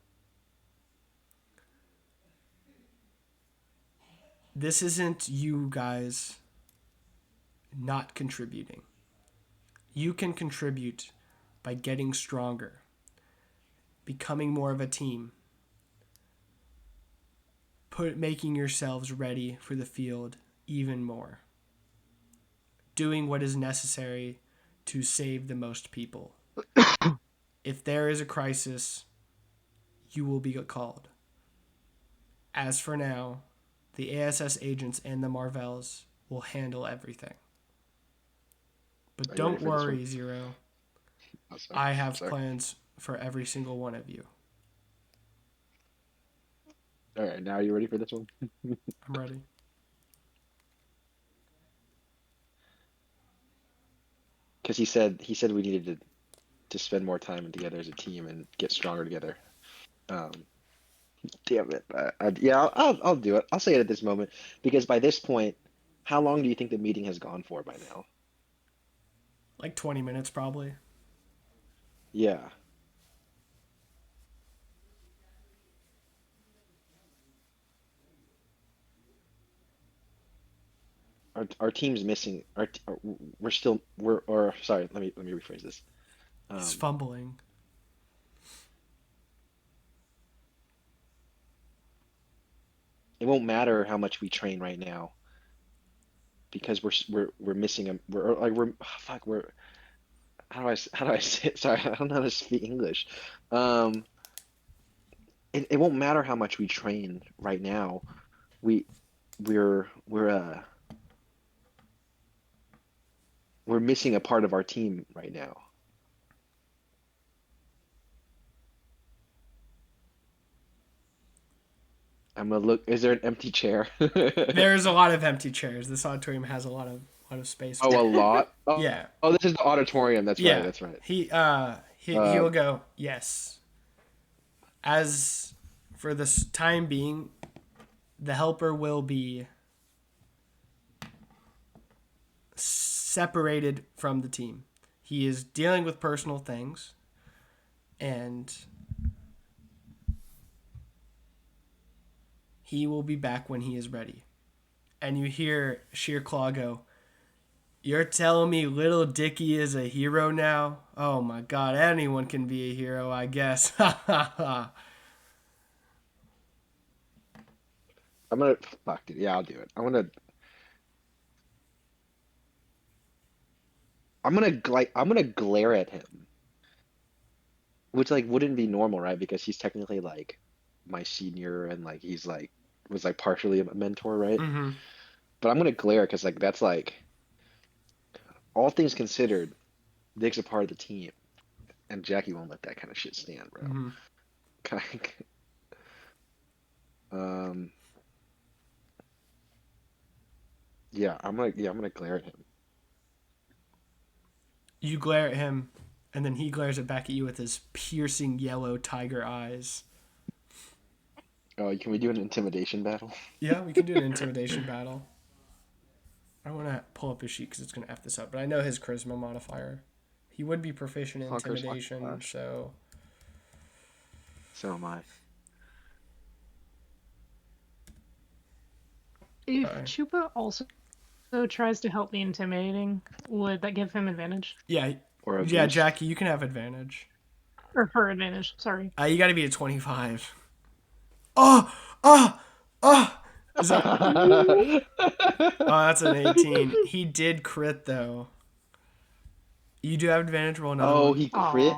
This isn't you guys not contributing. You can contribute by getting stronger, becoming more of a team, making yourselves ready for the field even more, doing what is necessary to save the most people. If there is a crisis, you will be called. As for now, the ASS agents and the Marvells will handle everything. But Are you ready don't for this worry, one? Zero. Oh, sorry. I have Sorry. plans for every single one of you. All right, now are you ready for this one? I'm ready. Because he said we needed to spend more time together as a team and get stronger together. Um, damn it. Yeah, I'll do it. I'll say it at this moment because by this point, how long do you think the meeting has gone for by now? Like 20 minutes, probably. Yeah. Our team's missing. We're still we're or sorry. Let me rephrase this. He's Um, fumbling. it won't matter how much we train right now because we're missing a we're like we're fuck we're how do I say it? Sorry, I don't know how to speak English. Um, it won't matter how much we train right now. We we're we're missing a part of our team right now. I'm gonna look. Is there an empty chair? There's a lot of empty chairs. This auditorium has a lot of space. Oh, a lot? Oh, Yeah. oh, this is the auditorium. That's right. Yeah. That's right. He will go, yes. As for this time being, the helper will be separated from the team. He is dealing with personal things, and he will be back when he is ready. And you hear Sheer Claw go, "You're telling me little Dicky is a hero now? Oh my god, anyone can be a hero, I guess." Ha ha ha. I'm gonna fuck it. Yeah, I'll do it. I'm gonna glare at him, which like wouldn't be normal, right? Because he's technically like my senior and like he's like was like partially a mentor, right? Mm-hmm. But I'm gonna glare because like that's like all things considered, Nick's a part of the team, and Jackie won't let that kind of shit stand, bro. Mm-hmm. Kind of, I'm gonna glare at him. You glare at him, and then he glares it back at you with his piercing yellow tiger eyes. Oh, can we do an intimidation battle? Yeah, we can do an intimidation battle. I want to pull up his sheet because it's going to F this up, but I know his charisma modifier. He would be proficient in Oh, charisma intimidation, modifier. so... So am I. If Okay. Chupa also tries to help me intimidating, would that give him advantage? Yeah, Or a yeah, boost. Jackie, you can have advantage. Or her advantage, sorry. You got to be a 25. Oh! Oh! Oh! Is that... Oh, that's an 18. He did crit, though. You do have advantage, roll another Oh, one. he crit?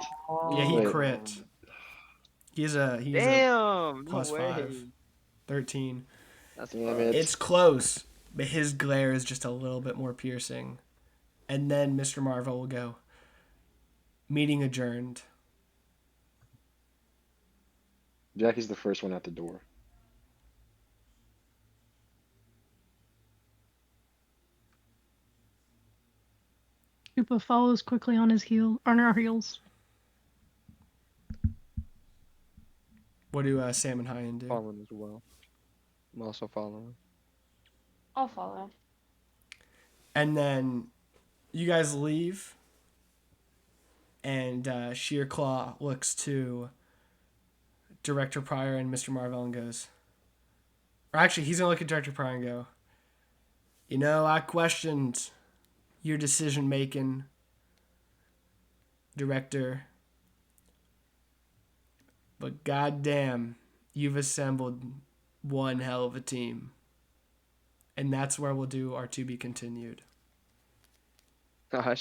Yeah, he Wait. crit. He's a Damn, no plus 5. way. 13. That's Damn it. It's close, but his glare is just a little bit more piercing. And then Mr. Marvel will go, "Meeting adjourned." Jackie's the first one out the door. Chupa follows quickly on our heels. What do Sam and Hayyan do? following as well. I'm also following. I'll follow. And then you guys leave, and Sheer Claw looks to Director Pryor and Mr. Marvel and goes, or actually, he's going to look at Director Pryor and go, "You know, I questioned your decision making, Director, but goddamn, you've assembled one hell of a team." And that's where we'll do our to be continued. Oh,